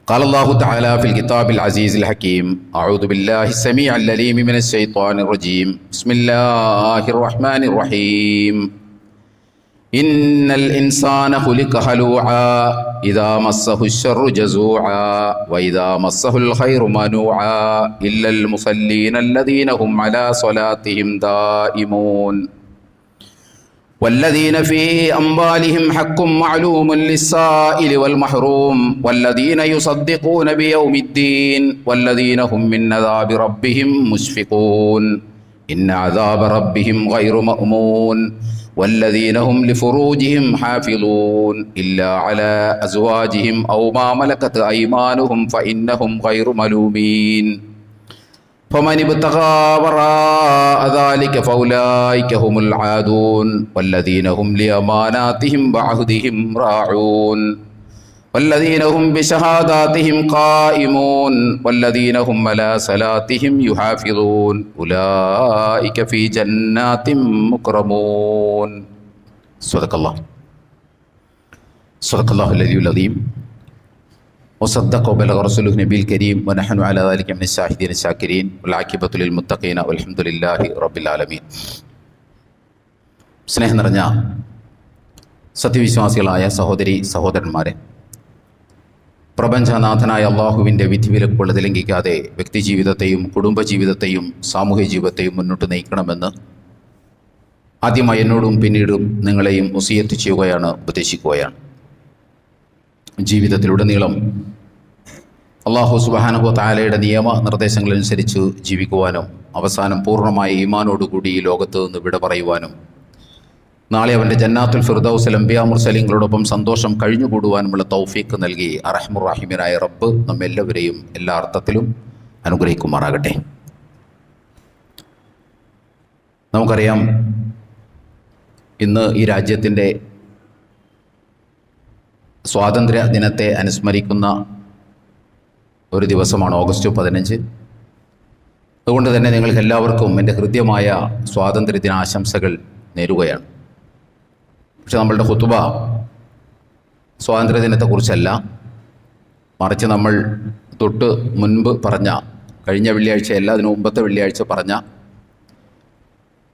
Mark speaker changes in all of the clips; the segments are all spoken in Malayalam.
Speaker 1: قال الله تعالى في الكتاب العزيز الحكيم أعوذ بالله السميع العليم من الشيطان الرجيم بسم الله الرحمن الرحيم إن الإنسان خلق هلوعا إذا مسه الشر جزوعا وإذا مسه الخير منوعا إلا المصلين الذين هم على صلاتهم دائمون والذين في أموالهم حق معلوم للسائل والمحروم والذين يصدقون بيوم الدين والذين هم من عذاب ربهم مشفقون إن عذاب ربهم غير مأمون والذين هم لفروجهم حافظون إلا على أزواجهم أو ما ملكت أيمانهم فإنهم غير ملومين فمن ابتغى وراء ذلك فأولئك هم العادون والذين هم لأماناتهم وعهدهم راعون والذين هم بشهاداتهم قائمون والذين هم على صلاتهم يحافظون أولئك في جنات مكرمون صدق الله العلي العظيم وصدق وبلغ رسوله النبي الكريم ونحن على ذلك من الشاهدين الشاكرين والعاقبة للمتقين والحمد لله رب العالمين. സ്നേഹം നിറഞ്ഞ സത്യവിശ്വാസികളായ സഹോദരി സഹോദരന്മാരെ, പ്രപഞ്ചനാഥനായ അള്ളാഹുവിൻ്റെ വിധിവിലക്കുകൾ ലംഘിക്കാതെ വ്യക്തിജീവിതത്തെയും കുടുംബജീവിതത്തെയും സാമൂഹ്യ ജീവിതത്തെയും മുന്നോട്ട് നയിക്കണമെന്ന് ആദ്യമായി എന്നോടും പിന്നീടും നിങ്ങളെയും വസിയത്ത് ചെയ്യുകയാണ്, ഉപദേശിക്കുകയാണ്. ജീവിതത്തിലുടനീളം അല്ലാഹു സുബ്ഹാനഹു വ തആലയുടെ നിയമ നിർദ്ദേശങ്ങളനുസരിച്ച് ജീവിക്കുവാനും അവസാനം പൂർണ്ണമായ ഈമാനോടുകൂടി ഈ ലോകത്ത് നിന്ന് വിട പറയുവാനും നാളെ അവൻ്റെ ജന്നാത്തുൽ ഫിർദൗസിൽ അംബിയാ മുർസലീങ്ങളോടൊപ്പം സന്തോഷം കഴിഞ്ഞുകൂടുവാനുമുള്ള തൗഫീഖ് നൽകി അർഹമുർ റഹീമനായ റബ്ബ് നമ്മെല്ലാവരെയും എല്ലാ അർത്ഥത്തിലും അനുഗ്രഹിക്കുമാറാകട്ടെ. നമുക്കറിയാം, ഇന്ന് ഈ രാജ്യത്തിൻ്റെ സ്വാതന്ത്ര്യ ദിനത്തെ അനുസ്മരിക്കുന്ന ഒരു ദിവസമാണ് ഓഗസ്റ്റ് 15. അതുകൊണ്ട് തന്നെ നിങ്ങൾക്ക് എല്ലാവർക്കും എൻ്റെ ഹൃദ്യമായ സ്വാതന്ത്ര്യ ദിനാശംസകൾ നേരുകയാണ്. പക്ഷെ നമ്മളുടെ ഖുതുബ സ്വാതന്ത്ര്യദിനത്തെക്കുറിച്ചല്ല, മറിച്ച് നമ്മൾ തൊട്ട് മുൻപ് പറഞ്ഞ, കഴിഞ്ഞ വെള്ളിയാഴ്ചയല്ല അതിനു മുമ്പത്തെ വെള്ളിയാഴ്ച പറഞ്ഞ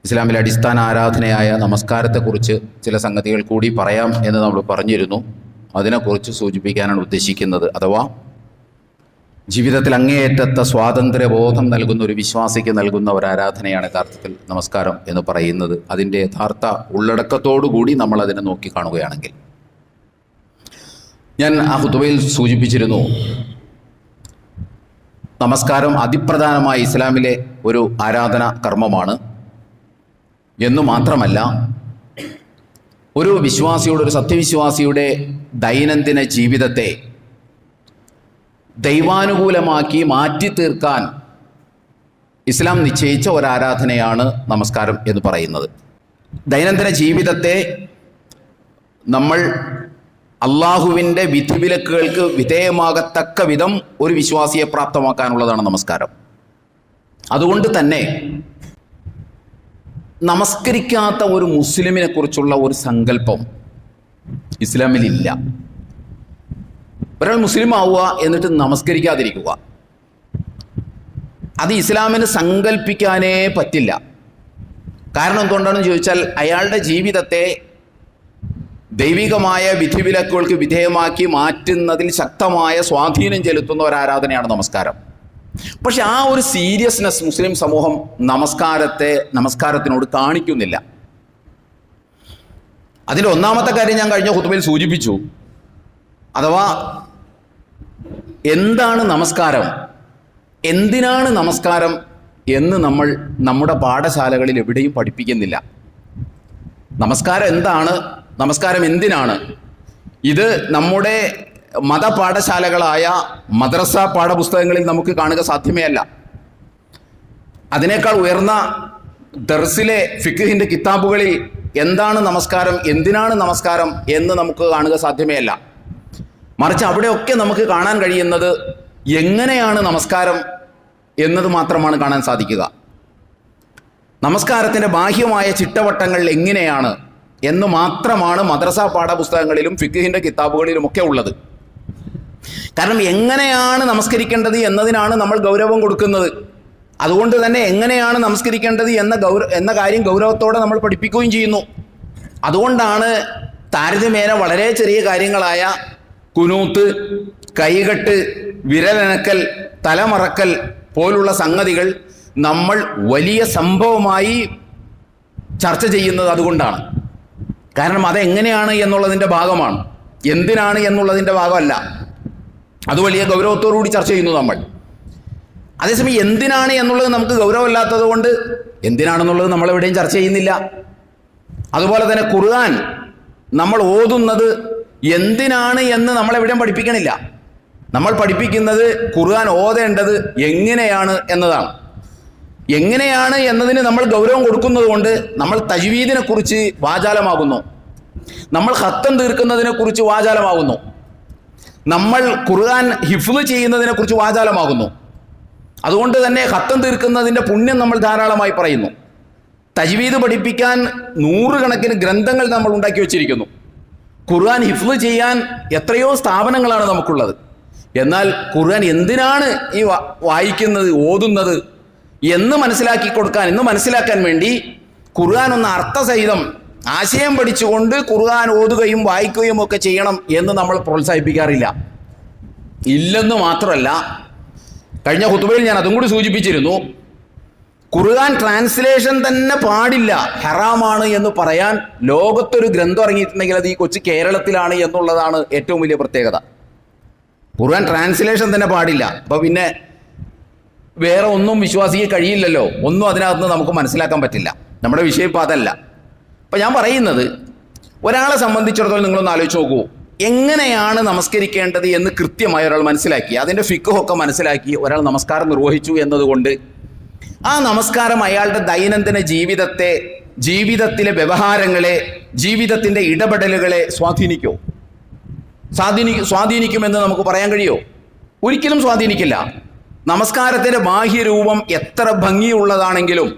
Speaker 1: ഇസ്ലാമിലെ അടിസ്ഥാന ആരാധനയായ നമസ്കാരത്തെക്കുറിച്ച് ചില സംഗതികൾ കൂടി പറയാം എന്ന് നമ്മൾ പറഞ്ഞിരുന്നു. അതിനെക്കുറിച്ച് സൂചിപ്പിക്കാനാണ് ഉദ്ദേശിക്കുന്നത്. അഥവാ ജീവിതത്തിൽ അങ്ങേയറ്റത്തെ സ്വാതന്ത്ര്യബോധം നൽകുന്ന ഒരു വിശ്വാസിക്ക് നൽകുന്ന ഒരു ആരാധനയാണ് യഥാർത്ഥത്തിൽ നമസ്കാരം എന്ന് പറയുന്നത്. അതിൻ്റെ യഥാർത്ഥ ഉള്ളടക്കത്തോടുകൂടി നമ്മൾ അതിനെ നോക്കിക്കാണുകയാണെങ്കിൽ, ഞാൻ ആ ഖുതുബയിൽ സൂചിപ്പിച്ചിരുന്നു, നമസ്കാരം അതിപ്രധാനമായ ഇസ്ലാമിലെ ഒരു ആരാധന കർമ്മമാണ് എന്നു മാത്രമല്ല, ഒരു വിശ്വാസിയുടെ, ഒരു സത്യവിശ്വാസിയുടെ ദൈനംദിന ജീവിതത്തെ ദൈവാനുകൂലമാക്കി മാറ്റി തീർക്കാൻ ഇസ്ലാം നിശ്ചയിച്ച ഒരാരാധനയാണ് നമസ്കാരം എന്ന് പറയുന്നത്. ദൈനംദിന ജീവിതത്തെ നമ്മൾ അള്ളാഹുവിൻ്റെ വിധിവിലക്കുകൾക്ക് വിധേയമാകത്തക്ക വിധം ഒരു വിശ്വാസിയെ പ്രാപ്തമാക്കാനുള്ളതാണ് നമസ്കാരം. അതുകൊണ്ട് തന്നെ നമസ്കരിക്കാത്ത ഒരു മുസ്ലിമിനെ കുറിച്ചുള്ള ഒരു സങ്കല്പം ഇസ്ലാമിലില്ല. ഒരാൾ മുസ്ലിം ആവുക എന്നിട്ട് നമസ്കരിക്കാതിരിക്കുക, അത് ഇസ്ലാമിന് സങ്കല്പിക്കാനേ പറ്റില്ല. കാരണം എന്തുകൊണ്ടാണെന്ന് ചോദിച്ചാൽ, അയാളുടെ ജീവിതത്തെ ദൈവികമായ വിധിവിലക്കുകൾക്ക് വിധേയമാക്കി മാറ്റുന്നതിൽ ശക്തമായ സ്വാധീനം ചെലുത്തുന്ന ഒരു ആരാധനയാണ് നമസ്കാരം. പക്ഷെ ആ ഒരു സീരിയസ്നെസ് മുസ്ലിം സമൂഹം നമസ്കാരത്തിനോട് കാണിക്കുന്നില്ല. അതിൻ്റെ ഒന്നാമത്തെ കാര്യം ഞാൻ കഴിഞ്ഞ ഖുതുബയിൽ സൂചിപ്പിച്ചു. അഥവാ എന്താണ് നമസ്കാരം, എന്തിനാണ് നമസ്കാരം എന്ന് നമ്മൾ നമ്മുടെ പാഠശാലകളിൽ എവിടെയും പഠിപ്പിക്കുന്നില്ല. നമസ്കാരം എന്താണ്, നമസ്കാരം എന്തിനാണ്, ഇത് നമ്മുടെ മതപാഠശാലകളായ മദ്രസ പാഠപുസ്തകങ്ങളിൽ നമുക്ക് കാണുക സാധ്യമേ അല്ല. അതിനേക്കാൾ ഉയർന്ന ദർസിലെ ഫിഖ്ഹിൻ്റെ കിതാബുകളിൽ എന്താണ് നമസ്കാരം, എന്തിനാണ് നമസ്കാരം എന്ന് നമുക്ക് കാണുക സാധ്യമേ അല്ല. മറിച്ച് അവിടെയൊക്കെ നമുക്ക് കാണാൻ കഴിയുന്നത് എങ്ങനെയാണ് നമസ്കാരം എന്നത് മാത്രമാണ് കാണാൻ സാധിക്കുക. നമസ്കാരത്തിൻ്റെ ബാഹ്യമായ ചിട്ടവട്ടങ്ങൾ എങ്ങനെയാണ് എന്ന് മാത്രമാണ് മദ്രസ പാഠപുസ്തകങ്ങളിലും ഫിഖ്ഹിൻ്റെ കിതാബുകളിലുമൊക്കെ ഉള്ളത്. കാരണം എങ്ങനെയാണ് നമസ്കരിക്കേണ്ടത് എന്നതിനാണ് നമ്മൾ ഗൗരവം കൊടുക്കുന്നത്. അതുകൊണ്ട് തന്നെ എങ്ങനെയാണ് നമസ്കരിക്കേണ്ടത് എന്ന കാര്യം ഗൗരവത്തോടെ നമ്മൾ പഠിപ്പിക്കുകയും ചെയ്യുന്നു. അതുകൊണ്ടാണ് താരതമ്യേന വളരെ ചെറിയ കാര്യങ്ങളായ കുനൂത്ത്, കൈകെട്ട്, വിരലനക്കൽ, തലമറക്കൽ പോലുള്ള സംഗതികൾ നമ്മൾ വലിയ സംഭവമായി ചർച്ച ചെയ്യുന്നത്. അതുകൊണ്ടാണ്, കാരണം അതെങ്ങനെയാണ് എന്നുള്ളതിൻ്റെ ഭാഗമാണ്, എന്തിനാണ് എന്നുള്ളതിൻ്റെ ഭാഗമല്ല. അത് വലിയ ഗൗരവത്തോടുകൂടി ചർച്ച ചെയ്യുന്നു നമ്മൾ. അതേസമയം എന്തിനാണ് എന്നുള്ളത് നമുക്ക് ഗൗരവമില്ലാത്തത് കൊണ്ട് എന്തിനാണെന്നുള്ളത് നമ്മളെവിടെയും ചർച്ച ചെയ്യുന്നില്ല. അതുപോലെ തന്നെ ഖുർആൻ നമ്മൾ ഓതുന്നത് എന്തിനാണ് എന്ന് നമ്മളെവിടെയും പഠിപ്പിക്കണില്ല. നമ്മൾ പഠിപ്പിക്കുന്നത് ഖുർആൻ ഓതേണ്ടത് എങ്ങനെയാണ് എന്നതാണ്. എങ്ങനെയാണ് എന്നതിന് നമ്മൾ ഗൗരവം കൊടുക്കുന്നത് കൊണ്ട് നമ്മൾ തജ്വീദിനെ കുറിച്ച് വാചാലമാകുന്നു, നമ്മൾ ഖത്തം തീർക്കുന്നതിനെ കുറിച്ച് വാചാലമാകുന്നു, നമ്മൾ ഖുർആൻ ഹിഫ്ള് ചെയ്യുന്നതിനെ കുറിച്ച് വാചാലമാകുന്നു. അതുകൊണ്ട് തന്നെ ഖത്തം തീർക്കുന്നതിൻ്റെ പുണ്യം നമ്മൾ ധാരാളമായി പറയുന്നു. തജ്വീദ് പഠിപ്പിക്കാൻ നൂറുകണക്കിന് ഗ്രന്ഥങ്ങൾ നമ്മൾ ഉണ്ടാക്കി വച്ചിരിക്കുന്നു. ഖുർആൻ ഹിഫ്ള് ചെയ്യാൻ എത്രയോ സ്ഥാപനങ്ങളാണ് നമുക്കുള്ളത്. എന്നാൽ ഖുർആൻ എന്തിനാണ് ഈ വായിക്കുന്നത്, ഓതുന്നത് എന്ന് മനസ്സിലാക്കാൻ വേണ്ടി ഖുർആൻ ഒന്ന് അർത്ഥസഹിതം ആശയം പഠിച്ചുകൊണ്ട് ഖുർആൻ ഓതുകയും വായിക്കുകയും ഒക്കെ ചെയ്യണം എന്ന് നമ്മൾ പ്രോത്സാഹിപ്പിക്കാറില്ല. ഇല്ലെന്ന് മാത്രമല്ല, കഴിഞ്ഞ ഖുതുബയിൽ ഞാൻ അതും കൂടി സൂചിപ്പിച്ചിരുന്നു, ഖുർആൻ ട്രാൻസ്ലേഷൻ തന്നെ പാടില്ല, ഹറാമാണ് എന്ന് പറയാൻ ലോകത്തൊരു ഗ്രന്ഥം ഇറങ്ങിയിട്ടുണ്ടെങ്കിൽ അത് ഈ കൊച്ചു കേരളത്തിലാണ് എന്നുള്ളതാണ് ഏറ്റവും വലിയ പ്രത്യേകത. ഖുർആൻ ട്രാൻസ്ലേഷൻ തന്നെ പാടില്ല. അപ്പോൾ പിന്നെ വേറെ ഒന്നും വിശ്വാസിക്ക് കഴിയില്ലല്ലോ, ഒന്നും അതിനകത്ത് നമുക്ക് മനസ്സിലാക്കാൻ പറ്റില്ല. നമ്മുടെ വിഷയം ഇപ്പോൾ അതല്ല. അപ്പോൾ ഞാൻ പറയുന്നത്, ഒരാളെ സംബന്ധിച്ചിടത്തോളം നിങ്ങളൊന്ന് ആലോചിച്ച് നോക്കൂ, എങ്ങനെയാണ് നമസ്കരിക്കേണ്ടത് എന്ന് കൃത്യമായി ഒരാൾ മനസ്സിലാക്കി, അതിൻ്റെ ഫിഖ്ഹൊക്കെ മനസ്സിലാക്കി ഒരാൾ നമസ്കാരം നിർവഹിച്ചു എന്നതുകൊണ്ട് ആ നമസ്കാരം അയാളുടെ ദൈനംദിന ജീവിതത്തിലെ വ്യവഹാരങ്ങളെ, ജീവിതത്തിൻ്റെ ഇടപെടലുകളെ സ്വാധീനിക്കുമെന്ന് നമുക്ക് പറയാൻ കഴിയുമോ? ഒരിക്കലും സ്വാധീനിക്കില്ല. നമസ്കാരത്തിൻ്റെ ബാഹ്യരൂപം എത്ര ഭംഗിയുള്ളതാണെങ്കിലും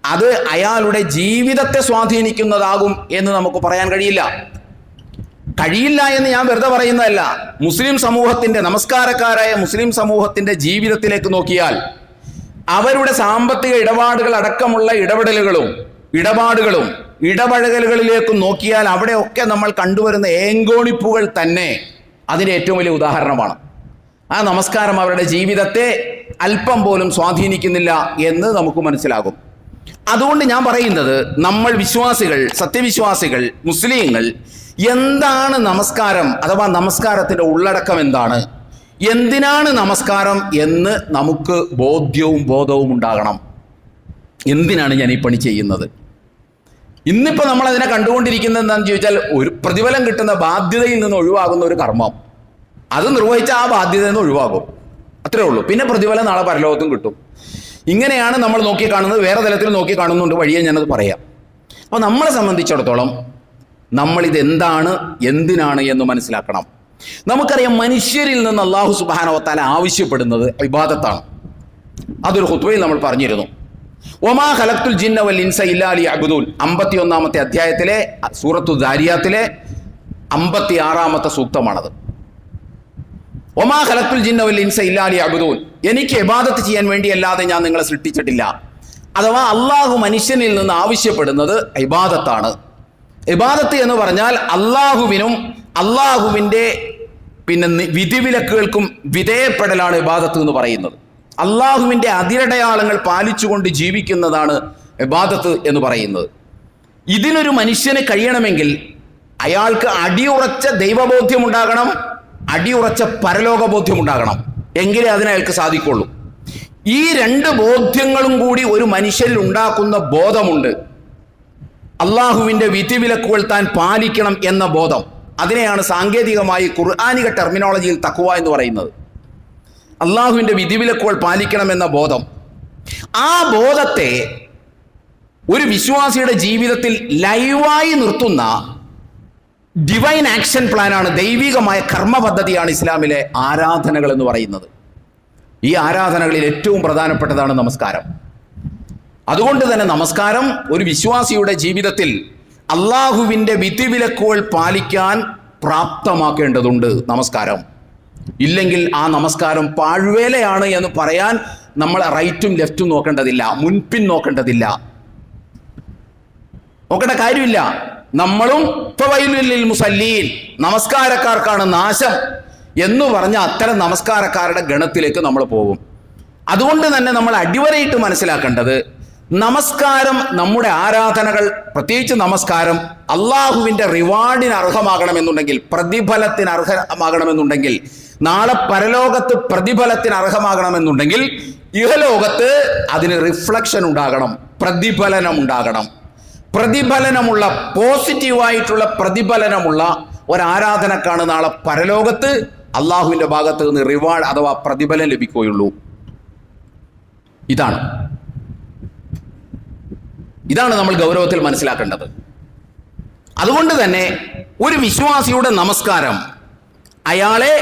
Speaker 1: അത് അയാളുടെ ജീവിതത്തെ സ്വാധീനിക്കുന്നതാകും എന്ന് നമുക്ക് പറയാൻ കഴിയില്ല എന്ന് ഞാൻ വെറുതെ പറയുന്നതല്ല. നമസ്കാരക്കാരായ മുസ്ലിം സമൂഹത്തിന്റെ ജീവിതത്തിലേക്ക് നോക്കിയാൽ അവരുടെ സാമ്പത്തിക ഇടപാടുകൾ അടക്കമുള്ള ഇടപഴകലുകളിലേക്ക് നോക്കിയാൽ അവിടെയൊക്കെ നമ്മൾ കണ്ടുവരുന്ന ഏങ്കോണിപ്പുകൾ തന്നെ അതിൻ്റെ ഏറ്റവും വലിയ ഉദാഹരണമാണ്. ആ നമസ്കാരം അവരുടെ ജീവിതത്തെ അല്പം പോലും സ്വാധീനിക്കുന്നില്ല എന്ന് നമുക്ക് മനസ്സിലാകും. അതുകൊണ്ട് ഞാൻ പറയുന്നത്, നമ്മൾ വിശ്വാസികൾ, സത്യവിശ്വാസികൾ, മുസ്ലിങ്ങൾ എന്താണ് നമസ്കാരം, അഥവാ നമസ്കാരത്തിൻ്റെ ഉള്ളടക്കം എന്താണ്, എന്തിനാണ് നമസ്കാരം എന്ന് നമുക്ക് ബോധവും ഉണ്ടാകണം. എന്തിനാണ് ഞാൻ ഈ പണി ചെയ്യുന്നത്? ഇന്നിപ്പോൾ നമ്മൾ അതിനെ കണ്ടുകൊണ്ടിരിക്കുന്നത് എന്താണെന്ന് ചോദിച്ചാൽ, ഒരു പ്രതിഫലം കിട്ടുന്ന ബാധ്യതയിൽ നിന്ന് ഒഴിവാകുന്ന ഒരു കർമ്മം, അത് നിർവഹിച്ച ആ ബാധ്യതയിൽ നിന്ന് ഒഴിവാകും, അത്രേ ഉള്ളൂ. പിന്നെ പ്രതിഫലം നാളെ പരലോകത്തും കിട്ടും. ഇങ്ങനെയാണ് നമ്മൾ നോക്കിക്കാണുന്നത്. വേറെ തലത്തിൽ നോക്കിക്കാണുന്നുണ്ട്, വഴിയെ ഞാനത് പറയാം. അപ്പോൾ നമ്മളെ സംബന്ധിച്ചിടത്തോളം നമ്മളിത് എന്തിനാണ് എന്ന് മനസ്സിലാക്കണം. നമുക്കറിയാം, മനുഷ്യരിൽ നിന്ന് അല്ലാഹു സുബ്ഹാനഹു വ തആല ആവശ്യപ്പെടുന്നത് ഇബാദത്താണ്. അതൊരു ഖുത്ബയിൽ നമ്മൾ പറഞ്ഞിരുന്നു. വമാ ഖലഖ്തുൽ ജിന്ന വൽ ഇൻസ ഇല്ലാ ലിയഅ്ബുദൂൻ, 51-ാമത്തെ അധ്യായത്തിലെ സൂറത്തു ദാരിയാത്തിലെ 56-ാമത്തെ സൂക്തമാണത്. വമാ ഖലഖ്തുൽ ജിന്ന വൽ ഇൻസ ഇല്ലാ ലിയഅ്ബുദൂൻ, എനിക്ക് ഇബാദത്ത് ചെയ്യാൻ വേണ്ടിയല്ലാതെ ഞാൻ നിങ്ങളെ സൃഷ്ടിച്ചിട്ടില്ല. അഥവാ അള്ളാഹു മനുഷ്യനിൽ നിന്ന് ആവശ്യപ്പെടുന്നത് ഇബാദത്താണ്. ഇബാദത്ത് എന്ന് പറഞ്ഞാൽ അള്ളാഹുവിനും അള്ളാഹുവിൻ്റെ വിധിവിലക്കുകൾക്കും വിധേയപ്പെടലാണ് ഇബാദത്ത് എന്ന് പറയുന്നത്. അള്ളാഹുവിൻ്റെ അതിരടയാളങ്ങൾ പാലിച്ചുകൊണ്ട് ജീവിക്കുന്നതാണ് ഇബാദത്ത് എന്ന് പറയുന്നത്. ഇതിനൊരു മനുഷ്യന് കഴിയണമെങ്കിൽ അയാൾക്ക് അടിയുറച്ച ദൈവബോധ്യമുണ്ടാകണം, അടിയുറച്ച പരലോകബോധ്യമുണ്ടാകണം. എങ്കിലേ അതിനയാൾക്ക് സാധിക്കുള്ളൂ. ഈ രണ്ട് ബോധ്യങ്ങളും കൂടി ഒരു മനുഷ്യരിൽ ഉണ്ടാക്കുന്ന ബോധമുണ്ട്. അള്ളാഹുവിൻ്റെ വിധിവിലക്കുകൾ താൻ പാലിക്കണം എന്ന ബോധം, അതിനെയാണ് സാങ്കേതികമായി ഖുർആനിക ടെർമിനോളജിയിൽ തഖ്വ എന്ന് പറയുന്നത്. അള്ളാഹുവിൻ്റെ വിധിവിലക്കുകൾ പാലിക്കണമെന്ന ബോധം, ആ ബോധത്തെ ഒരു വിശ്വാസിയുടെ ജീവിതത്തിൽ ലൈവായി നിർത്തുന്ന ഡിവൈൻ ആക്ഷൻ പ്ലാനാണ്, ദൈവികമായ കർമ്മ പദ്ധതിയാണ് ഇസ്ലാമിലെ ആരാധനകൾ എന്ന് പറയുന്നത്. ഈ ആരാധനകളിൽ ഏറ്റവും പ്രധാനപ്പെട്ടതാണ് നമസ്കാരം. അതുകൊണ്ട് തന്നെ നമസ്കാരം ഒരു വിശ്വാസിയുടെ ജീവിതത്തിൽ അള്ളാഹുവിൻ്റെ വിധിവിലക്കുകൾ പാലിക്കാൻ പ്രാപ്തമാക്കേണ്ടതുണ്ട്. നമസ്കാരം ഇല്ലെങ്കിൽ ആ നമസ്കാരം പാഴ്വേലയാണ് എന്ന് പറയാൻ നമ്മൾ റൈറ്റും ലെഫ്റ്റും നോക്കേണ്ടതില്ല, മുൻപിൻ നോക്കേണ്ടതില്ല, നോക്കേണ്ട കാര്യമില്ല. നമ്മളും ഫവൈലുൽ മുസല്ലീൻ, നമസ്കാരക്കാർക്കാണ് നാശം എന്ന് പറഞ്ഞ അത്തരം നമസ്കാരക്കാരുടെ ഗണത്തിലേക്ക് നമ്മൾ പോകും. അതുകൊണ്ട് തന്നെ നമ്മൾ അടിവരയിട്ട് മനസ്സിലാക്കേണ്ടത്, നമസ്കാരം, നമ്മുടെ ആരാധനകൾ, പ്രത്യേകിച്ച് നമസ്കാരം അള്ളാഹുവിൻ്റെ റിവാർഡിന് അർഹമാകണമെന്നുണ്ടെങ്കിൽ, പ്രതിഫലത്തിന് അർഹമാകണമെന്നുണ്ടെങ്കിൽ, നാളെ പരലോകത്ത് പ്രതിഫലത്തിന് അർഹമാകണമെന്നുണ്ടെങ്കിൽ ഇഹലോകത്ത് അതിന് റിഫ്ലക്ഷൻ ഉണ്ടാകണം, പ്രതിഫലനം ഉണ്ടാകണം. പ്രതിഫലനമുള്ള, പോസിറ്റീവായിട്ടുള്ള പ്രതിഫലനമുള്ള ഒരാരാധനക്കാണ് നാളെ പരലോകത്ത് അള്ളാഹുവിൻ്റെ ഭാഗത്ത് നിന്ന് റിവാർഡ് അഥവാ പ്രതിഫലം ലഭിക്കുകയുള്ളൂ. ഇതാണ് നമ്മൾ ഗൗരവത്തിൽ മനസ്സിലാക്കേണ്ടത്. അതുകൊണ്ട് തന്നെ ഒരു വിശ്വാസിയുടെ നമസ്കാരം അയാളെ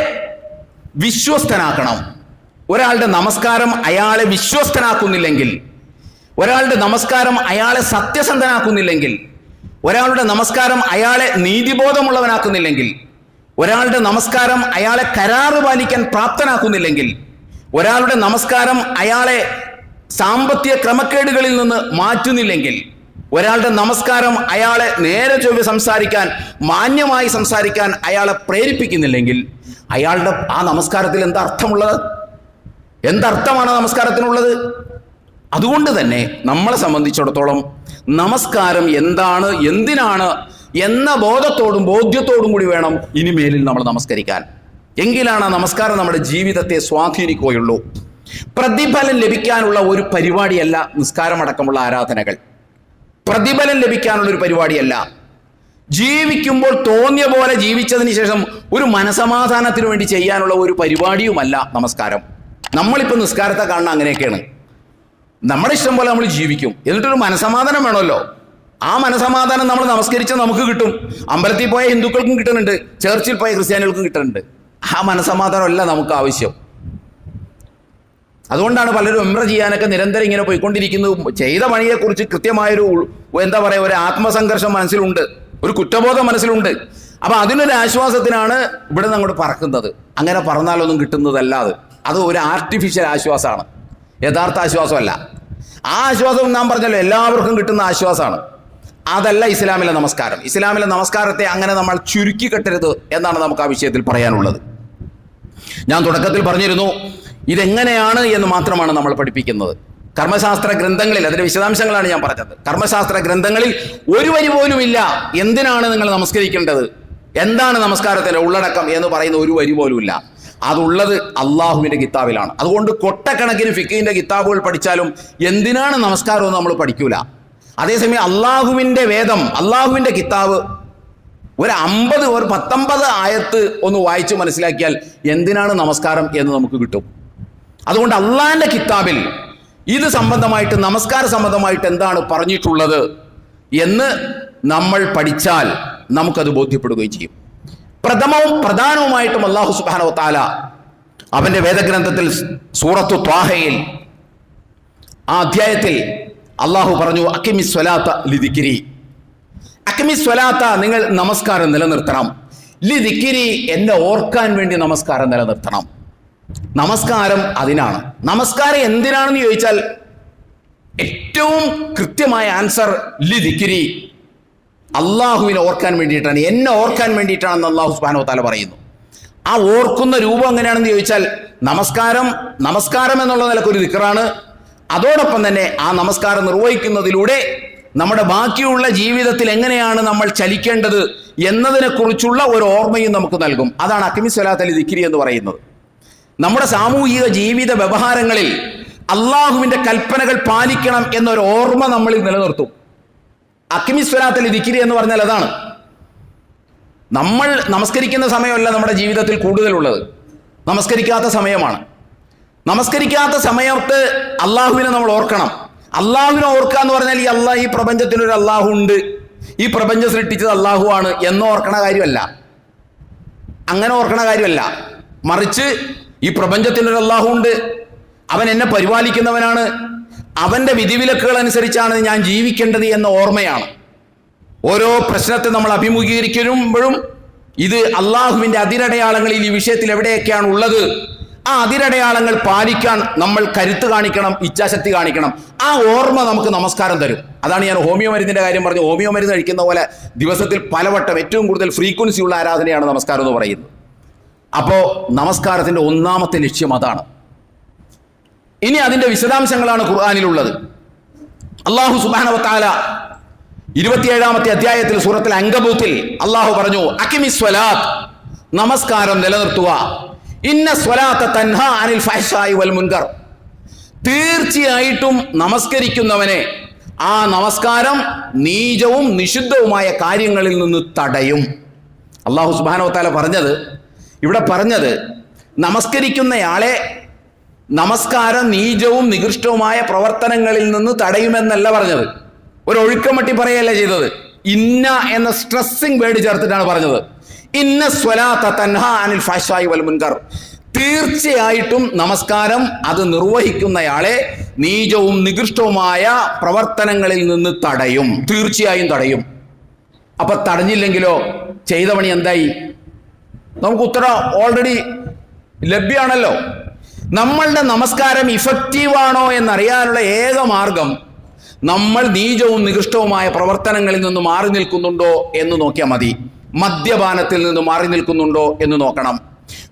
Speaker 1: വിശ്വസ്തനാക്കണം. ഒരാളുടെ നമസ്കാരം അയാളെ വിശ്വസ്തനാക്കുന്നില്ലെങ്കിൽ, ഒരാളുടെ നമസ്കാരം അയാളെ സത്യസന്ധനാക്കുന്നില്ലെങ്കിൽ, ഒരാളുടെ നമസ്കാരം അയാളെ നീതിബോധമുള്ളവനാക്കുന്നില്ലെങ്കിൽ, ഒരാളുടെ നമസ്കാരം അയാളെ കരാറ് പാലിക്കാൻ പ്രാപ്തനാക്കുന്നില്ലെങ്കിൽ, ഒരാളുടെ നമസ്കാരം അയാളെ സാമ്പത്തിക ക്രമക്കേടുകളിൽ നിന്ന് മാറ്റുന്നില്ലെങ്കിൽ, ഒരാളുടെ നമസ്കാരം അയാളെ നേരെ ചൊവ്വെ സംസാരിക്കാൻ, മാന്യമായി സംസാരിക്കാൻ അയാളെ പ്രേരിപ്പിക്കുന്നില്ലെങ്കിൽ, അയാളുടെ ആ നമസ്കാരത്തിൽ എന്താ അർത്ഥമുള്ളത്? എന്തർത്ഥമാണ് നമസ്കാരത്തിനുള്ളത്? അതുകൊണ്ട് തന്നെ നമ്മളെ സംബന്ധിച്ചിടത്തോളം നമസ്കാരം എന്താണ്, എന്തിനാണ് എന്ന ബോധ്യത്തോടും കൂടി വേണം ഇനിമേലിൽ നമ്മൾ നമസ്കരിക്കാൻ. എങ്കിലാണ് ആ നമസ്കാരം നമ്മുടെ ജീവിതത്തെ സ്വാധീനിക്കുകയുള്ളൂ. പ്രതിഫലം ലഭിക്കാനുള്ള ഒരു പരിപാടിയല്ല നിസ്കാരമടക്കമുള്ള ആരാധനകൾ. പ്രതിഫലം ലഭിക്കാനുള്ള ഒരു പരിപാടിയല്ല. ജീവിക്കുമ്പോൾ തോന്നിയ പോലെ ജീവിച്ചതിന് ശേഷം ഒരു മനസമാധാനത്തിന് വേണ്ടി ചെയ്യാനുള്ള ഒരു പരിപാടിയുമല്ല നമസ്കാരം. നമ്മളിപ്പോൾ നിസ്കാരത്തെ കാണുന്ന അങ്ങനെയൊക്കെയാണ്. നമ്മുടെ ഇഷ്ടം പോലെ നമ്മൾ ജീവിക്കും, എന്നിട്ടൊരു മനസമാധാനം വേണമല്ലോ. ആ മനസമാധാനം നമ്മൾ നമസ്കരിച്ചാൽ നമുക്ക് കിട്ടും. അമ്പലത്തിൽ പോയ ഹിന്ദുക്കൾക്കും കിട്ടുന്നുണ്ട്, ചർച്ചിൽ പോയ ക്രിസ്ത്യാനികൾക്കും കിട്ടുന്നുണ്ട്. ആ മനസമാധാനമല്ല നമുക്ക് ആവശ്യം. അതുകൊണ്ടാണ് പലരും ഉംറ ചെയ്യാനൊക്കെ നിരന്തരം ഇങ്ങനെ പോയിക്കൊണ്ടിരിക്കുന്നത്. ചെയ്ത പണിയെക്കുറിച്ച് കൃത്യമായൊരു ഒരു ആത്മസംഘർഷം മനസ്സിലുണ്ട്, ഒരു കുറ്റബോധം മനസ്സിലുണ്ട്. അപ്പൊ അതിനൊരു ആശ്വാസത്തിനാണ് ഇവിടെ നിന്ന് അങ്ങോട്ട് പറക്കുന്നത്. അങ്ങനെ പറന്നാലൊന്നും കിട്ടുന്നതല്ല അത് ഒരു ആർട്ടിഫിഷ്യൽ ആശ്വാസമാണ്, യഥാർത്ഥ ആശ്വാസമല്ല. ആ ആശ്വാസം നാം പറഞ്ഞല്ലോ എല്ലാവർക്കും കിട്ടുന്ന ആശ്വാസമാണ്. അതല്ല ഇസ്ലാമിലെ നമസ്കാരം. ഇസ്ലാമിലെ നമസ്കാരത്തെ അങ്ങനെ നമ്മൾ ചുരുക്കി കെട്ടരുത് എന്നാണ് നമുക്ക് ആ വിഷയത്തിൽ പറയാനുള്ളത്. ഞാൻ തുടക്കത്തിൽ പറഞ്ഞിരുന്നു, ഇതെങ്ങനെയാണ് എന്ന് മാത്രമാണ് നമ്മൾ പഠിപ്പിക്കുന്നത്. കർമ്മശാസ്ത്ര ഗ്രന്ഥങ്ങളിൽ അതിന്റെ വിശദാംശങ്ങളാണ് ഞാൻ പറഞ്ഞത്. കർമ്മശാസ്ത്ര ഗ്രന്ഥങ്ങളിൽ ഒരു വരി പോലും ഇല്ല എന്തിനാണ് നിങ്ങൾ നമസ്കരിക്കേണ്ടത്, എന്താണ് നമസ്കാരത്തിന്റെ ഉള്ളടക്കം എന്ന് പറയുന്ന ഒരു വരി പോലും ഇല്ല. അതുള്ളത് അള്ളാഹുവിന്റെ കിതാബിലാണ്. അതുകൊണ്ട് കൊട്ടക്കണക്കിന് ഫിഖിന്റെ കിതാബുകൾ പഠിച്ചാലും എന്തിനാണ് നമസ്കാരമെന്ന് നമ്മൾ പഠിക്കൂല. അതേസമയം അള്ളാഹുവിന്റെ വേദം, അള്ളാഹുവിന്റെ കിതാബ് ഒരു 19 ആയത്ത് ഒന്ന് വായിച്ച് മനസ്സിലാക്കിയാൽ എന്തിനാണ് നമസ്കാരം എന്ന് നമുക്ക് കിട്ടും. അതുകൊണ്ട് അള്ളാഹിന്റെ കിതാബിൽ ഇത് സംബന്ധമായിട്ട്, നമസ്കാര സംബന്ധമായിട്ട് എന്താണ് പറഞ്ഞിട്ടുള്ളത് എന്ന് നമ്മൾ പഠിച്ചാൽ നമുക്കത് ബോധ്യപ്പെടുകയും ചെയ്യും. പ്രധാനവുമായിട്ടും അല്ലാഹു സുബ്ഹാനഹു വ തആല അവന്റെ വേദഗ്രന്ഥത്തിൽ സൂറത്തു ത്വാഹയിൽ ആ അധ്യായത്തിൽ അള്ളാഹു പറഞ്ഞു, അഖിമിസ് സ്വലാത്ത ലിദിക്രി, അഖിമിസ് സ്വലാത്ത, നിങ്ങൾ നമസ്കാരം നിലനിർത്തണം, ലിദിക്രി, എന്നെ ഓർക്കാൻ വേണ്ടി നമസ്കാരം നിലനിർത്തണം. നമസ്കാരം അതിനാണ്. നമസ്കാരം എന്തിനാണെന്ന് ചോദിച്ചാൽ ഏറ്റവും കൃത്യമായ ആൻസർ ലിദിക്രി, അള്ളാഹുവിനെ ഓർക്കാൻ വേണ്ടിയിട്ടാണ്, എന്നെ ഓർക്കാൻ വേണ്ടിയിട്ടാണെന്ന് അള്ളാഹു സുബ്ഹാനഹു വ തആല പറയുന്നു. ആ ഓർക്കുന്ന രൂപം എങ്ങനെയാണെന്ന് ചോദിച്ചാൽ നമസ്കാരം എന്നുള്ള നിലക്കൊരു ദിക്റാണ്. അതോടൊപ്പം തന്നെ ആ നമസ്കാരം നിർവഹിക്കുന്നതിലൂടെ നമ്മുടെ ബാക്കിയുള്ള ജീവിതത്തിൽ എങ്ങനെയാണ് നമ്മൾ ചലിക്കേണ്ടത് എന്നതിനെക്കുറിച്ചുള്ള ഒരു ഓർമ്മയും നമുക്ക് നൽകും. അതാണ് അഖിമിസ് സ്വലാത്ത ലിദിക്രി എന്ന് പറയുന്നത്. നമ്മുടെ സാമൂഹിക ജീവിത വ്യവഹാരങ്ങളിൽ അള്ളാഹുവിന്റെ കൽപ്പനകൾ പാലിക്കണം എന്നൊരു ഓർമ്മ നമ്മളിൽ നിലനിർത്തും. അഖിമിസ് സ്വലാത്ത ലിദിക്രി എന്ന് പറഞ്ഞാൽ അതാണ്. നമ്മൾ നമസ്കരിക്കുന്ന സമയമല്ല നമ്മുടെ ജീവിതത്തിൽ കൂടുതലുള്ളത്, നമസ്കരിക്കാത്ത സമയമാണ്. നമസ്കരിക്കാത്ത സമയത്ത് അള്ളാഹുവിനെ നമ്മൾ ഓർക്കണം. അള്ളാഹുവിനെ ഓർക്കുക എന്ന് പറഞ്ഞാൽ ഈ പ്രപഞ്ചത്തിനൊരു അള്ളാഹു ഉണ്ട്, ഈ പ്രപഞ്ചം സൃഷ്ടിച്ചത് അള്ളാഹു ആണ് എന്ന് ഓർക്കണ കാര്യമല്ല, അങ്ങനെ ഓർക്കണ കാര്യമല്ല. മറിച്ച് ഈ പ്രപഞ്ചത്തിനൊരു അള്ളാഹു ഉണ്ട്, അവൻ എന്നെ പരിപാലിക്കുന്നവനാണ്, അവന്റെ വിധിവിലക്കുകൾ അനുസരിച്ചാണ് ഞാൻ ജീവിക്കേണ്ടത് എന്ന ഓർമ്മയാണ്. ഓരോ പ്രശ്നത്തെ നമ്മൾ അഭിമുഖീകരിക്കുമ്പോഴും ഇത് അള്ളാഹുവിന്റെ അതിരടയാളങ്ങളിൽ ഈ വിഷയത്തിൽ എവിടെയൊക്കെയാണ് ഉള്ളത്, ആ അതിരടയാളങ്ങൾ പാലിക്കാൻ നമ്മൾ കരുത്ത് കാണിക്കണം, ഇച്ഛാശക്തി കാണിക്കണം. ആ ഓർമ്മ നമുക്ക് നമസ്കാരം തരും. അതാണ് ഞാൻ ഹോമിയോ മരുന്നിന്റെ കാര്യം പറഞ്ഞു. ഹോമിയോ മരുന്ന് കഴിക്കുന്ന പോലെ ദിവസത്തിൽ പലവട്ടം ഏറ്റവും കൂടുതൽ ഫ്രീക്വൻസി ഉള്ള ആരാധനയാണ് നമസ്കാരം എന്ന് പറയുന്നത്. അപ്പോ നമസ്കാരത്തിന്റെ ഒന്നാമത്തെ ലക്ഷ്യം അതാണ്. ഇനി അതിന്റെ വിശദാംശങ്ങളാണ് ഖുർആനിലുള്ളത്. അല്ലാഹു സുബ്ഹാനഹു വ തആല 27-ാമത്തെ അധ്യായത്തിൽ സൂറത്തുൽ അൻകബൂത്തിൽ അല്ലാഹു പറഞ്ഞു, അഖിമിസ് സ്വലാത്ത്, നമസ്കാരം നിലനിർത്തുക. ഇന്ന സ്വലാത്ത തൻഹാ അനിൽ ഫഹ്ശാഇ വൽ മുൻകർ, തീർച്ചയായിട്ടും നമസ്കരിക്കുന്നവനെ ആ നമസ്കാരം നീചവും നിഷിദ്ധവുമായ കാര്യങ്ങളിൽ നിന്ന് തടയും. അല്ലാഹു സുബ്ഹാനഹു വ തആല ഇവിടെ പറഞ്ഞത് നമസ്കരിക്കുന്നയാളെ നമസ്കാരം നീചവും നികൃഷ്ടവുമായ പ്രവർത്തനങ്ങളിൽ നിന്ന് തടയുമെന്നല്ല പറഞ്ഞത്. ഒരു ഒഴുക്കമട്ടി പറയല്ല ചെയ്തത്. ഇന്ന എന്ന സ്ട്രെസ്സിംഗ് വേർഡ് ചേർത്തിട്ടാണ് പറഞ്ഞത്. ഇന്ന സ്വലാത്ത തൻഹാ അനിൽ ഫഹ്ശാഇ വൽ മുൻകർ, തീർച്ചയായിട്ടും നമസ്കാരം അത് നിർവഹിക്കുന്നയാളെ നീചവും നികൃഷ്ടവുമായ പ്രവർത്തനങ്ങളിൽ നിന്ന് തടയും, തീർച്ചയായും തടയും. അപ്പൊ തടഞ്ഞില്ലെങ്കിലോ ചെയ്ത പണി എന്തായി? നമുക്ക് ഉത്തരം ഓൾറെഡി ലഭ്യമാണല്ലോ. നമ്മളുടെ നമസ്കാരം ഇഫക്റ്റീവാണോ എന്നറിയാനുള്ള ഏക മാർഗം നമ്മൾ നീചവും നികൃഷ്ടവുമായ പ്രവർത്തനങ്ങളിൽ നിന്ന് മാറി നിൽക്കുന്നുണ്ടോ എന്ന് നോക്കിയാൽ മതി. മദ്യപാനത്തിൽ നിന്ന് മാറി നിൽക്കുന്നുണ്ടോ എന്ന് നോക്കണം,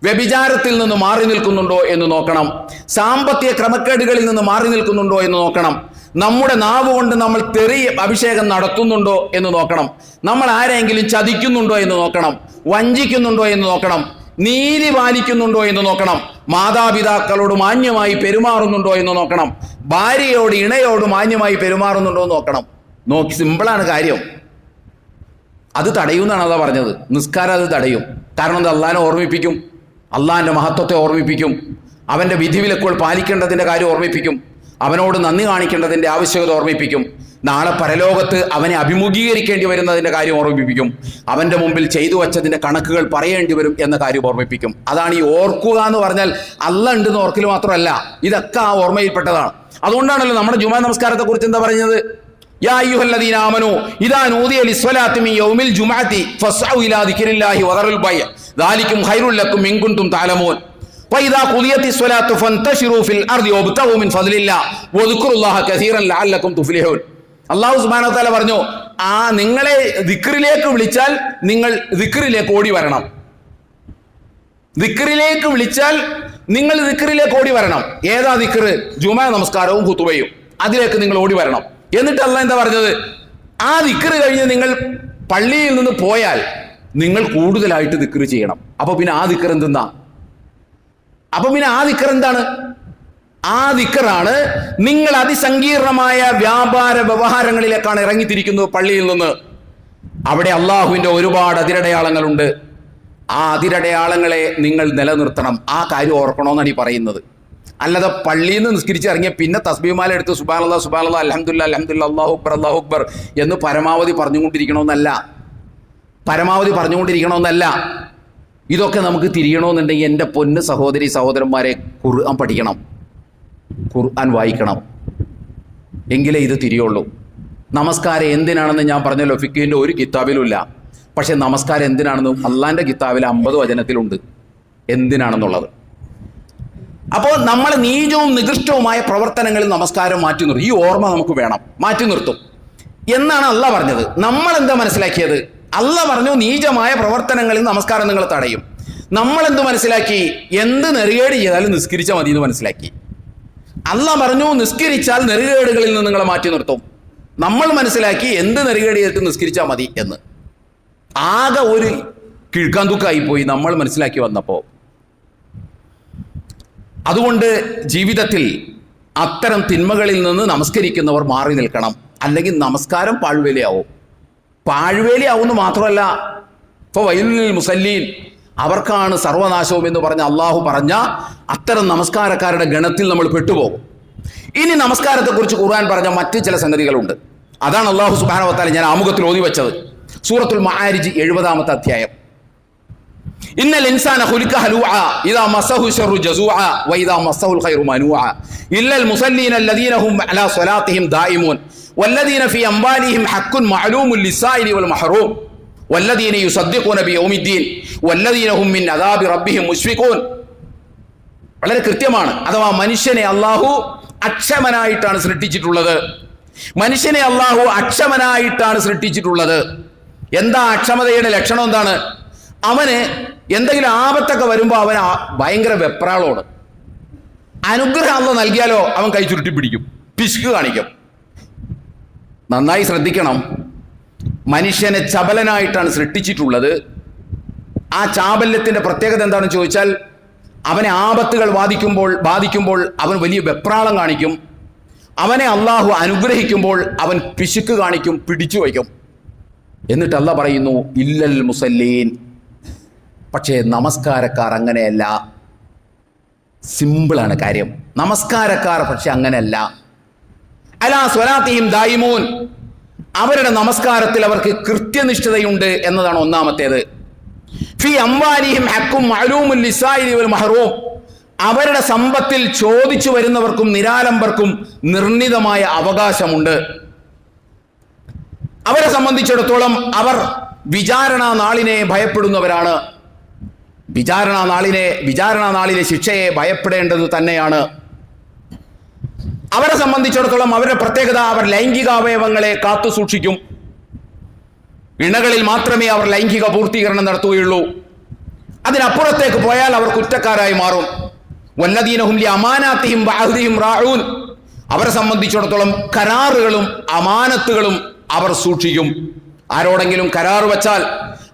Speaker 1: വ്യഭിചാരത്തിൽ നിന്ന് മാറി നിൽക്കുന്നുണ്ടോ എന്ന് നോക്കണം, സാമ്പത്തിക ക്രമക്കേടുകളിൽ നിന്ന് മാറി നിൽക്കുന്നുണ്ടോ എന്ന് നോക്കണം, നമ്മുടെ നാവ് കൊണ്ട് നമ്മൾ തെറി അഭിഷേകം നടത്തുന്നുണ്ടോ എന്ന് നോക്കണം, നമ്മൾ ആരെങ്കിലും ചതിക്കുന്നുണ്ടോ എന്ന് നോക്കണം, വഞ്ചിക്കുന്നുണ്ടോ എന്ന് നോക്കണം, നീതി പാലിക്കുന്നുണ്ടോ എന്ന് നോക്കണം, മാതാപിതാക്കളോട് മാന്യമായി പെരുമാറുന്നുണ്ടോ എന്ന് നോക്കണം, ഭാര്യയോട് ഇണയോട് മാന്യമായി പെരുമാറുന്നുണ്ടോ എന്ന് നോക്കണം. നോക്കി, സിമ്പിളാണ് കാര്യം. അത് തടയുമെന്നാണ് അതാ പറഞ്ഞത്. നിസ്കാരം അത് തടയും. കാരണം അത് അള്ളാഹിനെ ഓർമ്മിപ്പിക്കും, അള്ളാഹിന്റെ മഹത്വത്തെ ഓർമ്മിപ്പിക്കും, അവന്റെ വിധിവിലക്കുകൾ പാലിക്കേണ്ടതിന്റെ കാര്യം ഓർമ്മിപ്പിക്കും, അവനോട് നന്ദി കാണിക്കേണ്ടതിന്റെ ആവശ്യകത ഓർമ്മിപ്പിക്കും, നാളെ പരലോകത്ത് അവനെ അഭിമുഖീകരിക്കേണ്ടി വരുന്നതിന്റെ കാര്യം ഓർമ്മിപ്പിക്കും, അവന്റെ മുമ്പിൽ ചെയ്തു വച്ചതിന്റെ കണക്കുകൾ പറയേണ്ടി വരും എന്ന കാര്യം ഓർമ്മിപ്പിക്കും. അതാണ് ഈ ഓർക്കുക എന്ന് പറഞ്ഞാൽ അല്ല ഉണ്ടെന്ന് ഓർക്കൽ മാത്രമല്ല, ഇതൊക്കെ ആ ഓർമ്മയിൽപ്പെട്ടതാണ്. അതുകൊണ്ടാണല്ലോ നമ്മുടെ ജുമാ നമസ്കാരത്തെ കുറിച്ച് എന്താ പറഞ്ഞത്? യാ അയ്യുഹല്ലദീന ആമനൂ ഇദാ നൂദിയ ലിസ്സലാത്തി മിൻ യൗമിൽ ജുമുഅത്തി ഫസ്ഉ ഇലാ ദിക്രില്ലാഹി വദറുൽ ബൈഅ ദാലികും ഖൈറുൽ ലക്കും ഇൻ കുൻതും തഅലമൂൻ വഇദാ ഖുദിയത്തിസ് സ്വലാത്തു ഫന്തശിറൂ ഫിൽ അർദി വബ്തഗൂ മിൻ ഫദ്ലില്ലാഹി വദ്കുറുല്ലാഹ കസീറൻ ലഅല്ലക്കും തുഫ്ലിഹൂൻ. അല്ലാഹു സുബ്ഹാനഹു വ തആല പറഞ്ഞു, ആ നിങ്ങളെ ദിക്റിലേക്ക് വിളിച്ചാൽ നിങ്ങൾ ദിക്റിലേക്ക് ഓടി വരണം. ദിക്റിലേക്ക് വിളിച്ചാൽ നിങ്ങൾ ദിക്റിലേക്ക് ഓടി വരണം. ഏതാ ദിക്ർ? ജുമാ നമസ്കാരവും ഖുതുബയും. അതിലേക്ക് നിങ്ങൾ ഓടി വരണം. എന്നിട്ട് അല്ലാഹ് എന്താ പറഞ്ഞത്? ആ ദിക്ർ കഴിഞ്ഞ് നിങ്ങൾ പള്ളിയിൽ നിന്ന് പോയാൽ നിങ്ങൾ കൂടുതലായിട്ട് ദിക്ർ ചെയ്യണം. അപ്പൊ പിന്നെ ആ ദിക്ർ എന്തെന്നാ? എന്താണ്? ആ ദിക്റാണ് നിങ്ങൾ അതിസങ്കീർണമായ വ്യാപാര വ്യവഹാരങ്ങളിലേക്കാണ് ഇറങ്ങിത്തിരിക്കുന്നത് പള്ളിയിൽ നിന്ന്. അവിടെ അള്ളാഹുവിന്റെ ഒരുപാട് അതിരടയാളങ്ങളുണ്ട്. ആ അതിരടയാളങ്ങളെ നിങ്ങൾ നിലനിർത്തണം. ആ കാര്യം ഓർക്കണമെന്നാണ് ഈ പറയുന്നത്. അല്ലാതെ പള്ളിയിൽ നിന്ന് നിസ്കരിച്ച് ഇറങ്ങിയ പിന്നെ തസ്ബീഹ്മാല എടുത്ത് സുബ്ഹാനല്ലാഹ് സുബ്ഹാനല്ലാഹ് അൽഹംദുലില്ലാഹ് അൽഹംദുലില്ലാഹ് അല്ലാഹു അക്ബർ അല്ലാഹു അക്ബർ എന്ന് പരമാവധി പറഞ്ഞുകൊണ്ടിരിക്കണമെന്നല്ല. ഇതൊക്കെ നമുക്ക് തിരിയണമെന്നുണ്ടെങ്കിൽ എൻ്റെ പൊന്ന് സഹോദരി സഹോദരന്മാരെ, ഖുർആൻ പഠിക്കണം, ഖുർആൻ വായിക്കണം, എങ്കിലേ ഇത് തിരിയുള്ളൂ. നമസ്കാരം എന്തിനാണെന്ന് ഞാൻ പറഞ്ഞല്ലോ, ഫിഖ്ഹിന്റെ ഒരു കിതാബിലും ഇല്ല. പക്ഷെ നമസ്കാരം എന്തിനാണെന്ന് അള്ളാന്റെ കിതാബിൽ 50 വചനത്തിലുണ്ട് എന്തിനാണെന്നുള്ളത്. അപ്പോൾ നമ്മൾ നീചവും നികൃഷ്ടവുമായ പ്രവർത്തനങ്ങളിൽ നമസ്കാരം മാറ്റി നിർത്തും. ഈ ഓർമ്മ നമുക്ക് വേണം, മാറ്റി നിർത്തും എന്നാണ് അള്ളാഹ് പറഞ്ഞത്. നമ്മൾ എന്താ മനസ്സിലാക്കിയത്? അള്ളാഹ് പറഞ്ഞു നീചമായ പ്രവർത്തനങ്ങളിൽ നമസ്കാരം നിങ്ങൾ തടയും. നമ്മൾ എന്ത് മനസ്സിലാക്കി? എന്ത് നെറികേട് ചെയ്താലും നിസ്കരിച്ചാൽ മതി എന്ന് മനസ്സിലാക്കി. അള്ളാഹ് പറഞ്ഞു നിസ്കരിച്ചാൽ നെറികേടുകളിൽ നിന്ന് നിങ്ങളെ മാറ്റി നിർത്തും. നമ്മൾ മനസ്സിലാക്കി എന്ത് നെറികേട് ചെയ്തിട്ട് നിസ്കരിച്ചാൽ മതി എന്ന്. ആകെ ഒരു കിഴുക്കാന്തൂക്കായി പോയി നമ്മൾ മനസ്സിലാക്കി വന്നപ്പോൾ. അതുകൊണ്ട് ജീവിതത്തിൽ അത്തരം തിന്മകളിൽ നിന്ന് നമസ്കരിക്കുന്നവർ മാറി നിൽക്കണം. അല്ലെങ്കിൽ നമസ്കാരം പാഴ്വേലിയാവുമെന്ന് മാത്രമല്ല, ഇപ്പോൾ വൈലുൽ മുസല്ലീൻ, അവർക്കാണ് സർവനാശവും എന്ന് പറഞ്ഞ അള്ളാഹു പറഞ്ഞ അത്തരം നമസ്കാരക്കാരുടെ ഗണത്തിൽ നമ്മൾ പെട്ടുപോകും. ഇനി നമസ്കാരത്തെക്കുറിച്ച് ഖുർആൻ പറഞ്ഞ മറ്റു ചില സംഗതികളുണ്ട്. അതാണ് അള്ളാഹു സുബ്ഹാനഹു വ തആല ഞാൻ ആമുഖത്തിൽ ഓതി വെച്ചത്. സൂറത്തുൽ മആരിജ് 70-ാമത്തെ അധ്യായം. ഇന്നൽ ഇൻസാന ഖുലിക ഹലൂഅ ഇദാ മസ്സഹു ശർറു ജസൂഅ വഇദാ മസ്സഹുൽ ഖൈറു മനൂഅ ഇല്ലൽ മുസല്ലീന അല്ലദീന ഹും അലാ സ്വലാത്തിഹിം ദായിമൂൻ വല്ലദീന ഫീ അംവാലിഹിം ഹഖ്ഖുൻ മഅലൂമുൻ ലിസ്സായിലി വൽ മഹ്റൂം വല്ലദീന യുസദ്ദിഖൂന ബിയൗമിദ്ദീൻ വല്ലദീന ഹും മിൻ അദാബി റബ്ബിഹിം മുശ്ഫിഖൂൻ. വളരെ കൃത്യമാണ്. അഥവാ മനുഷ്യനെ അള്ളാഹു അക്ഷമനായിട്ടാണ് സൃഷ്ടിച്ചിട്ടുള്ളത്. മനുഷ്യനെ അള്ളാഹു അക്ഷമനായിട്ടാണ് സൃഷ്ടിച്ചിട്ടുള്ളത്. എന്താ അക്ഷമതയുടെ ലക്ഷണം? എന്താണ്? അവന് എന്തെങ്കിലും ആപത്തൊക്കെ വരുമ്പോൾ അവൻ ഭയങ്കര വെപ്രാളോട്. അനുഗ്രഹം അള്ളാഹു നൽകിയാലോ അവൻ കൈ ചുരുട്ടി പിടിക്കും, പിശുക്ക് കാണിക്കും. നന്നായി ശ്രദ്ധിക്കണം. മനുഷ്യനെ ചപലനായിട്ടാണ് സൃഷ്ടിച്ചിട്ടുള്ളത്. ആ ചാബല്യത്തിന്റെ പ്രത്യേകത എന്താണെന്ന് ചോദിച്ചാൽ, അവനെ ആപത്തുകൾ ബാധിക്കുമ്പോൾ അവൻ വലിയ വെപ്രാളം കാണിക്കും. അവനെ അള്ളാഹു അനുഗ്രഹിക്കുമ്പോൾ അവൻ പിശുക്ക് കാണിക്കും, പിടിച്ചു വയ്ക്കും. എന്നിട്ട് അള്ളാഹ് പറയുന്നു ഇല്ലൽ മുസല്ലീൻ. പക്ഷേ നമസ്കാരക്കാർ അങ്ങനെയല്ല. സിമ്പിളാണ് കാര്യം. നമസ്കാരക്കാർ പക്ഷെ അങ്ങനെയല്ല. അലാ സ്വലാത്തിഹിം ദായിമൂൻ. അവരുടെ നമസ്കാരത്തിൽ അവർക്ക് കൃത്യനിഷ്ഠതയുണ്ട് എന്നതാണ് ഒന്നാമത്തേത്. ഫി അംവാലിഹിം ഹഖ്ഖും മഅലൂമുൻ ലിസായിലി വൽ മഹ്റൂം. അവരുടെ സമ്പത്തിൽ ചോദിച്ചു വരുന്നവർക്കും നിരാലംബർക്കും നിർണിതമായ അവകാശമുണ്ട്. അവരെ സംബന്ധിച്ചിടത്തോളം അവർ വിചാരണാ നാളിനെ ഭയപ്പെടുന്നവരാണ്. വിചാരണാ നാളിലെ ശിക്ഷയെ ഭയപ്പെടേണ്ടത് തന്നെയാണ്. അവരെ സംബന്ധിച്ചിടത്തോളം അവരുടെ പ്രത്യേകത, അവർ ലൈംഗികാവയവങ്ങളെ കാത്തു സൂക്ഷിക്കും. ഇണകളിൽ മാത്രമേ അവർ ലൈംഗിക പൂർത്തീകരണം നടത്തുകയുള്ളൂ. അതിനപ്പുറത്തേക്ക് പോയാൽ അവർ കുറ്റക്കാരായി മാറും. വല്ലദീന ഹും ലി അമാനാത്തിഹിം വഅഹ്ദിഹിം റാഊൻ. അവരെ സംബന്ധിച്ചിടത്തോളം കരാറുകളും അമാനത്തുകളും അവർ സൂക്ഷിക്കും. ആരോടെങ്കിലും കരാർ വെച്ചാൽ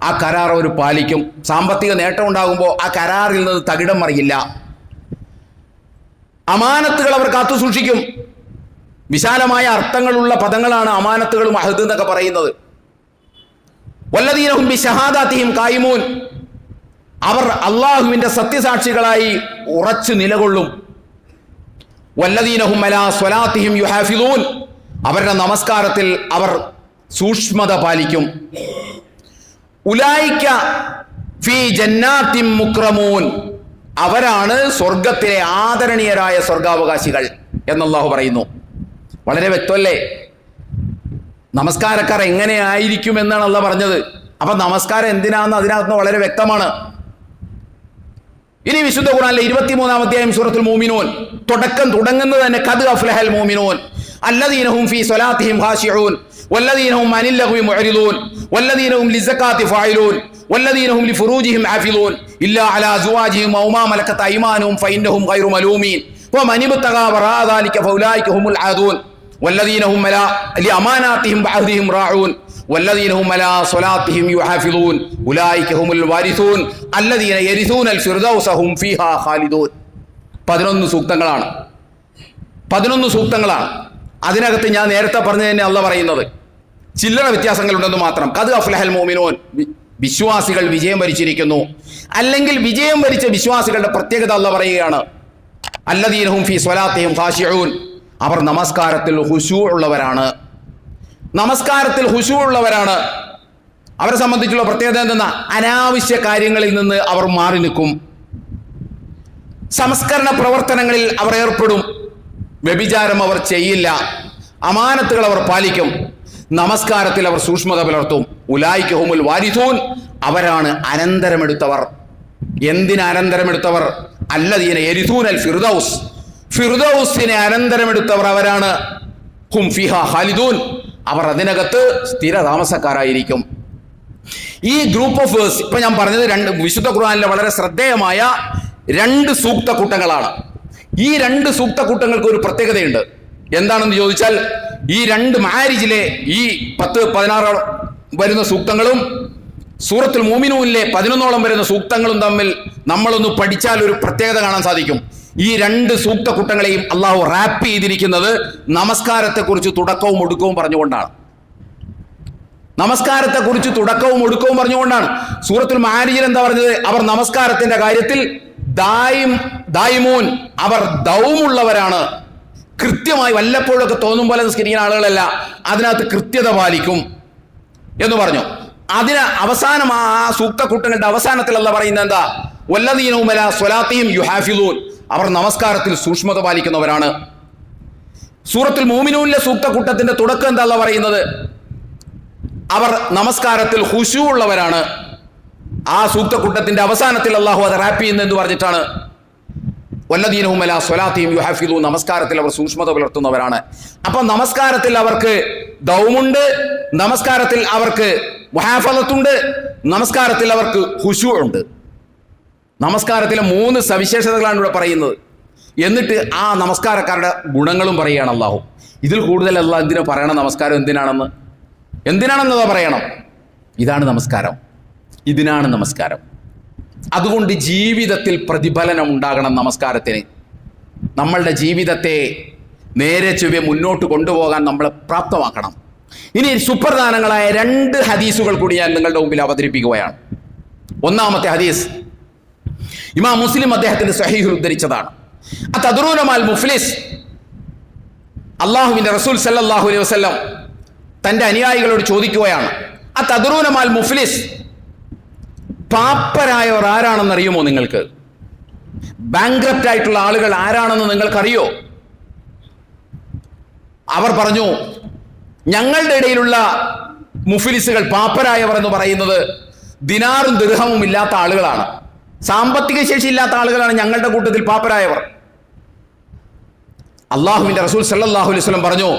Speaker 1: ആ കരാർ അവർ പാലിക്കും. സാമ്പത്തിക നേട്ടം ഉണ്ടാകുമ്പോൾ ആ കരാറിൽ നിന്ന് തകിടം മറിയില്ല. അമാനത്തുകൾ അവർ കാത്തു സൂക്ഷിക്കും. വിശാലമായ അർത്ഥങ്ങളുള്ള പദങ്ങളാണ് അമാനത്തുകളും അഹദ് എന്നൊക്കെ പറയുന്നത്. വല്ലദീന ഹും ബിശഹാദാതിഹിം ഖായിമൂൻ. അവർ അള്ളാഹുവിന്റെ സത്യസാക്ഷികളായി ഉറച്ചു നിലകൊള്ളും. വല്ലദീന ഹും അലാ സ്വലാത്തിഹിം യുഹാഫിളൂൻ. അവരുടെ നമസ്കാരത്തിൽ അവർ സൂക്ഷ്മത പാലിക്കും. ഉലൈക ഫീ ജന്നാത്തിൻ മുക്രമൂൻ. അവരാണ് സ്വർഗത്തിലെ ആദരണീയരായ സ്വർഗാവകാശികൾ എന്നല്ലാഹു പറയുന്നു. വളരെ വ്യക്തമല്ലേ? നമസ്കാരക്കാർ എങ്ങനെയായിരിക്കും എന്നാണ് അള്ളാഹ് പറഞ്ഞത്. അപ്പൊ നമസ്കാരം എന്തിനാന്ന് അതിനകത്ത് വളരെ വ്യക്തമാണ്. ഇനി വിശുദ്ധ ഖുർആനിലെ 23-ാം അധ്യായം സൂറത്തുൽ മൂമിനൂൻ തുടങ്ങുന്നത് തന്നെ ഖദ് അഫ്ലഹൽ മൂമിനൂൻ അല്ലദീന ഹും ഫീ സ്വലാത്തിഹിം ഖാശിഊൻ വല്ലദീന ഹും അനിൽ ലഗ്വി മുഅ്രിദൂൻ വല്ലദീന ഹും ലിസകാത്തി ഫായിലൂൻ വല്ലദീന ഹും ലിഫുറൂജിഹിം ആഫിലൂൻ ഇല്ലാ അലാ അസ്വാജിഹിം ഔ മാ മലക്കത അയ്മാനുഹും ഫഇന്നഹും ഗൈറു മലൂമീൻ വമൻ ഇബ്തഗാ വറാഅ ദാലിക ഫൗലൈക ഹുമുൽ ആദൂൻ വല്ലദീന ഹും ലിഅമാനാതിഹിം വഅഹ്ദിഹിം റാഊൻ വല്ലദീന ഹും അലാ സ്വലാത്തിഹിം യുഹാഫിളൂൻ ഉലൈക ഹുമുൽ വാരിസൂൻ അല്ലദീന യരിസൂനൽ ഫിർദൗസ ഹും ഫീഹാ ഖാലിദൂൻ. 11 സൂക്തങ്ങളാണ്. 11 സൂക്തങ്ങളാണ്. അതിനകത്ത് ഞാൻ നേരത്തെ പറഞ്ഞു തന്നെ അള്ളാഹ് പറയുന്നത് ചില്ലറ വ്യത്യാസങ്ങളുണ്ടെന്ന് മാത്രം. ഖദ് അഫ്ലഹൽ മുഅ്മിനൂൻ, വിശ്വാസികൾ വിജയം വരിച്ചിരിക്കുന്നു. അല്ലെങ്കിൽ വിജയം വരിച്ച വിശ്വാസികളുടെ പ്രത്യേകത അള്ളാഹ് പറയുകയാണ് അല്ലദീന ഹും ഫീ സ്വലാത്തിഹിം ഖാശിഊൻ. അവർ നമസ്കാരത്തിൽ ഖുശൂ ഉള്ളവരാണ്. നമസ്കാരത്തിൽ ഖുശൂ ഉള്ളവരാണ്. അവരെ സംബന്ധിച്ചുള്ള പ്രത്യേകത എന്തെന്നാ? അനാവശ്യ കാര്യങ്ങളിൽ നിന്ന് അവർ മാറി നിൽക്കും. സംസ്കരണ പ്രവർത്തനങ്ങളിൽ അവർ ഏർപ്പെടും. വ്യഭിചാരം അവർ ചെയ്യില്ല. അമാനത്തുകൾ അവർ പാലിക്കും. നമസ്കാരത്തിൽ അവർ സൂക്ഷ്മത പുലർത്തും. ഉലൈക ഹുമുൽ വാരിസൂൻ. അവരാണ് അനന്തരമെടുത്തവർ. എന്തിനനന്തരമെടുത്തവർ? അല്ലദീന യരിസൂനൽ ഫിർദൗസ്. ഫിർദൗസിനെ അനന്തരമെടുത്തവർ അവരാണ്. ഹും ഫീഹാ ഖാലിദൂൻ. അവർ അതിനകത്ത് സ്ഥിര താമസക്കാരായിരിക്കും. ഈ ഗ്രൂപ്പ് ഓഫ് വേഴ്സ് ഇപ്പൊ ഞാൻ പറഞ്ഞത് വിശുദ്ധ ഖുർആനിലെ വളരെ ശ്രദ്ധേയമായ 2 സൂക്തക്കൂട്ടങ്ങളാണ്. ഈ 2 സൂക്തക്കൂട്ടങ്ങൾക്ക് ഒരു പ്രത്യേകതയുണ്ട്. എന്താണെന്ന് ചോദിച്ചാൽ, ഈ 2 മാരിജിലെ ഈ 10-16 വരുന്ന സൂക്തങ്ങളും സൂറത്തുൽ മൂമിനൂനിലെ 11ഓളം വരുന്ന സൂക്തങ്ങളും തമ്മിൽ നമ്മളൊന്ന് പഠിച്ചാൽ ഒരു പ്രത്യേകത കാണാൻ സാധിക്കും. ഈ 2 സൂക്തക്കൂട്ടങ്ങളെയും അള്ളാഹു റാപ്പ് ചെയ്തിരിക്കുന്നത് നമസ്കാരത്തെക്കുറിച്ച് തുടക്കവും ഒടുക്കവും പറഞ്ഞുകൊണ്ടാണ്. നമസ്കാരത്തെക്കുറിച്ച് തുടക്കവും ഒടുക്കവും പറഞ്ഞുകൊണ്ടാണ്. സൂറത്തുൽ മാരിജിൽ എന്താ പറഞ്ഞത്? അവർ നമസ്കാരത്തിന്റെ കാര്യത്തിൽ ദായിമൂൻ, അവർ ദൗമുള്ളവരാണ്. കൃത്യമായി വല്ലപ്പോഴൊക്കെ തോന്നും പോലെ നിസ്കരിക്കുന്ന ആളുകളല്ല, അതിനകത്ത് കൃത്യത പാലിക്കും എന്ന് പറഞ്ഞു. അതിന് അവസാനം ആ സൂക്തക്കൂട്ടങ്ങളുടെ അവസാനത്തിൽ അല്ലാഹ് പറയുന്നത് എന്താ? വല്ലദീന ഹും അലാ സ്വലാത്തിഹിം യുഹാഫിളൂൻ. അവർ നമസ്കാരത്തിൽ സൂക്ഷ്മത പാലിക്കുന്നവരാണ്. സൂറത്തുൽ മൂമിനൂനിലെ സൂക്തക്കൂട്ടത്തിന്റെ തുടക്കം എന്താ അല്ലാഹ് പറയുന്നത്? അവർ നമസ്കാരത്തിൽ ഖുശൂ ഉള്ളവരാണ്. ആ സൂക്തക്കൂട്ടത്തിന്റെ അവസാനത്തിൽ അള്ളാഹു അത് റാപ്പ് ചെയ്യുന്നെന്ന് പറഞ്ഞിട്ടാണ് വല്ലദീന ഹും അലാ സ്വലാത്തിഹിം യുഹഫിദൂൻ, നമസ്കാരത്തിൽ അവർ സൂക്ഷ്മത പുലർത്തുന്നവരാണ്. അപ്പൊ നമസ്കാരത്തിൽ അവർക്ക് ദൗമുണ്ട്, നമസ്കാരത്തിൽ അവർക്ക് മുഹാഫദത്തുണ്ട്, നമസ്കാരത്തിൽ അവർക്ക് ഖുശൂ ഉണ്ട്. നമസ്കാരത്തിലെ 3 സവിശേഷതകളാണ് ഇവിടെ പറയുന്നത്. എന്നിട്ട് ആ നമസ്കാരക്കാരുടെ ഗുണങ്ങളും പറയുകയാണ് അള്ളാഹു. ഇതിൽ കൂടുതൽ അള്ളാഹ് എന്തിനാ പറയണം? നമസ്കാരം എന്തിനാണെന്നതാ പറയണം. ഇതാണ് നമസ്കാരം, ഇതിനാണ് നമസ്കാരം. അതുകൊണ്ട് ജീവിതത്തിൽ പ്രതിഫലനം ഉണ്ടാകണം നമസ്കാരത്തിന്. നമ്മളുടെ ജീവിതത്തെ നേരെ ചൊവ്വെ മുന്നോട്ട് കൊണ്ടുപോകാൻ നമ്മളെ പ്രാപ്തമാക്കണം. ഇനി സുപ്രധാനങ്ങളായ 2 ഹദീസുകൾ കൂടി ഞാൻ നിങ്ങളുടെ മുമ്പിൽ അവതരിപ്പിക്കുകയാണ്. ഒന്നാമത്തെ ഹദീസ് ഇമാം മുസ്ലിം അദ്ദേഹത്തിന്റെ സ്വഹീഹിൽ ഉദ്ധരിച്ചതാണ്. അതദ്റൂന മാൽ മുഫ്ലിസ്, അല്ലാഹുവിന്റെ റസൂൽ സല്ലല്ലാഹു അലൈഹി വസല്ലം തന്റെ അനുയായികളോട് ചോദിക്കുകയാണ്, അതദ്റൂന മാൽ മുഫ്ലിസ്, പാപ്പരായവർ ആരാണെന്ന് അറിയുമോ നിങ്ങൾക്ക്? ബാങ്ക്രപ്റ്റ് ആയിട്ടുള്ള ആളുകൾ ആരാണെന്ന് നിങ്ങൾക്കറിയോ? അവർ പറഞ്ഞു, ഞങ്ങളുടെ ഇടയിലുള്ള മുഫ്ലിസുകൾ, പാപ്പരായവർ എന്ന് പറയുന്നത് ദിനാറും ദിർഹമും ഇല്ലാത്ത ആളുകളാണ്, സാമ്പത്തിക ശേഷി ഇല്ലാത്ത ആളുകളാണ് ഞങ്ങളുടെ കൂട്ടത്തിൽ പാപ്പരായവർ. അല്ലാഹുവിന്റെ റസൂൽ സല്ലല്ലാഹു അലൈഹി വസല്ലം പറഞ്ഞു,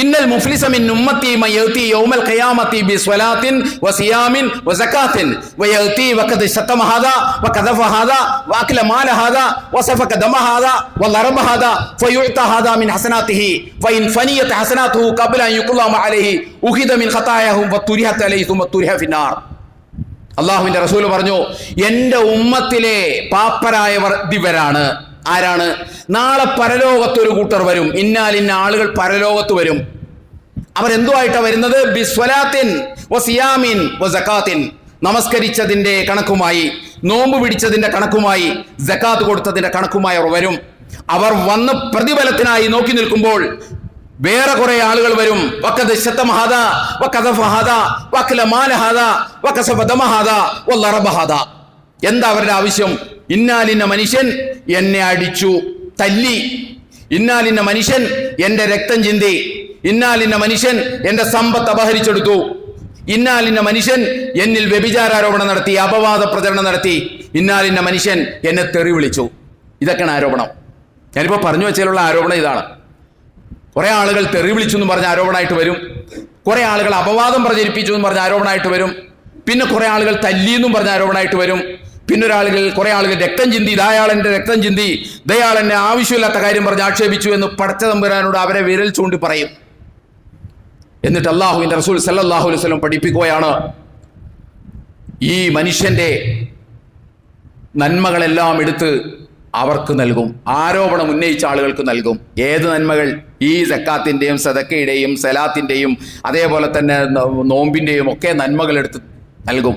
Speaker 1: ഇന്നൽ മുഫ്ലിസ മിൻ ഉമ്മത്തി മൻ യഅതി യൗമൽ ഖിയാമത്തി ബിസ്വലാത്തിൻ വസിയാമിൻ വസകാത്തിൻ വയഅതി വഖദ് ശതമ ഹാദാ വഖദഫ ഹാദാ വഅക്ല മാല ഹാദാ വസഫക ദമ ഹാദാ വളറബ ഹാദാ ഫയുഅത ഹാദാ മിൻ ഹസനാതിഹി ഫഇൻ ഫനിയത് ഹസനാതുഹു ഖബ്ല അൻ യുഖ്ലമ അലൈഹി ഉഖിദ മിൻ ഖതായഹും വതുരിഹത അലൈഹി തുമ്മ തുരിഹ ഫിന്നാർ. അല്ലാഹുവിന്റെ റസൂൽ പറഞ്ഞു, എന്റെ ഉമ്മത്തിലെ പാപ്പരായവർ ഇവരാണ്. ആരാണ്? നാളെ പരലോകത്തൊരു കൂട്ടർ വരും. ഇന്നാലിന്ന ആളുകൾ പരലോകത്ത് വരും. അവരെന്തുമായിട്ടാണ് വരുന്നത്? ബിസ്വലാത്തിൻ വസിയാമിൻ വസകാത്തിൻ, നമസ്കരിച്ചതിന്റെ കണക്കുമായി, നോമ്പ് പിടിച്ചതിന്റെ കണക്കുമായി, സകാത്ത് കൊടുത്തതിന്റെ കണക്കുമായി അവർ വരും. അവർ വന്ന് പ്രതിഫലത്തിനായി നോക്കി നിൽക്കുമ്പോൾ വേറെ കുറെ ആളുകൾ വരും. വഖദ് ശതമ ഹാദാ വഖദഫ ഹാദാ വഅക്ല മാല ഹാദാ വകസഫ ദമ ഹാദാ വളറബ ഹാദാ. എന്താ അവരുടെ ആവശ്യം? ഇന്നാലിന്ന മനുഷ്യൻ എന്നെ അടിച്ചു, തല്ലി. ഇന്നാലിന്ന മനുഷ്യൻ എന്റെ രക്തം ചിന്തി. ഇന്നാലിന്ന മനുഷ്യൻ എന്റെ സമ്പത്ത് അപഹരിച്ചെടുത്തു. ഇന്നാലിന്ന മനുഷ്യൻ എന്നിൽ വ്യഭിചാരോപണം നടത്തി, അപവാദ പ്രചരണം നടത്തി. ഇന്നാലിന്ന മനുഷ്യൻ എന്നെ തെറി വിളിച്ചു. ഇതൊക്കെയാണ് ആരോപണം. ഞാനിപ്പോ പറഞ്ഞു വെച്ചാലുള്ള ആരോപണം ഇതാണ്. കുറെ ആളുകൾ തെറി വിളിച്ചു എന്ന് പറഞ്ഞ ആരോപണമായിട്ട് വരും. കുറെ ആളുകൾ അപവാദം പ്രചരിപ്പിച്ചു എന്ന് പറഞ്ഞ ആരോപണമായിട്ട് വരും. പിന്നെ കുറെ ആളുകൾ തല്ലിയെന്നും പറഞ്ഞ ആരോപണമായിട്ട് വരും. പിന്നെ കുറെ ആളുകൾ രക്തം ചിന്തി, ദയാളന്റെ രക്തം ചിന്തി, ദയാളെന്നെ ആവശ്യമില്ലാത്ത കാര്യം പറഞ്ഞ് ആക്ഷേപിച്ചു എന്ന് പടച്ച തമ്പുരാനോട് അവരെ വിരൽ ചൂണ്ടി പറയും. എന്നിട്ട് അല്ലാഹുവിന്റെ റസൂൽ സല്ലല്ലാഹു അലൈഹി വസല്ലം പഠിപ്പിക്കുകയാണ്, ഈ മനുഷ്യന്റെ നന്മകളെല്ലാം എടുത്ത് അവർക്ക് നൽകും. ആരോപണം ഉന്നയിച്ച ആളുകൾക്ക് നൽകും. ഏത് നന്മകൾ? ഈ സക്കാത്തിന്റെയും സദക്കയുടെയും സലാത്തിന്റെയും അതേപോലെ തന്നെ നോമ്പിന്റെയും ഒക്കെ നന്മകൾ എടുത്ത് നൽകും.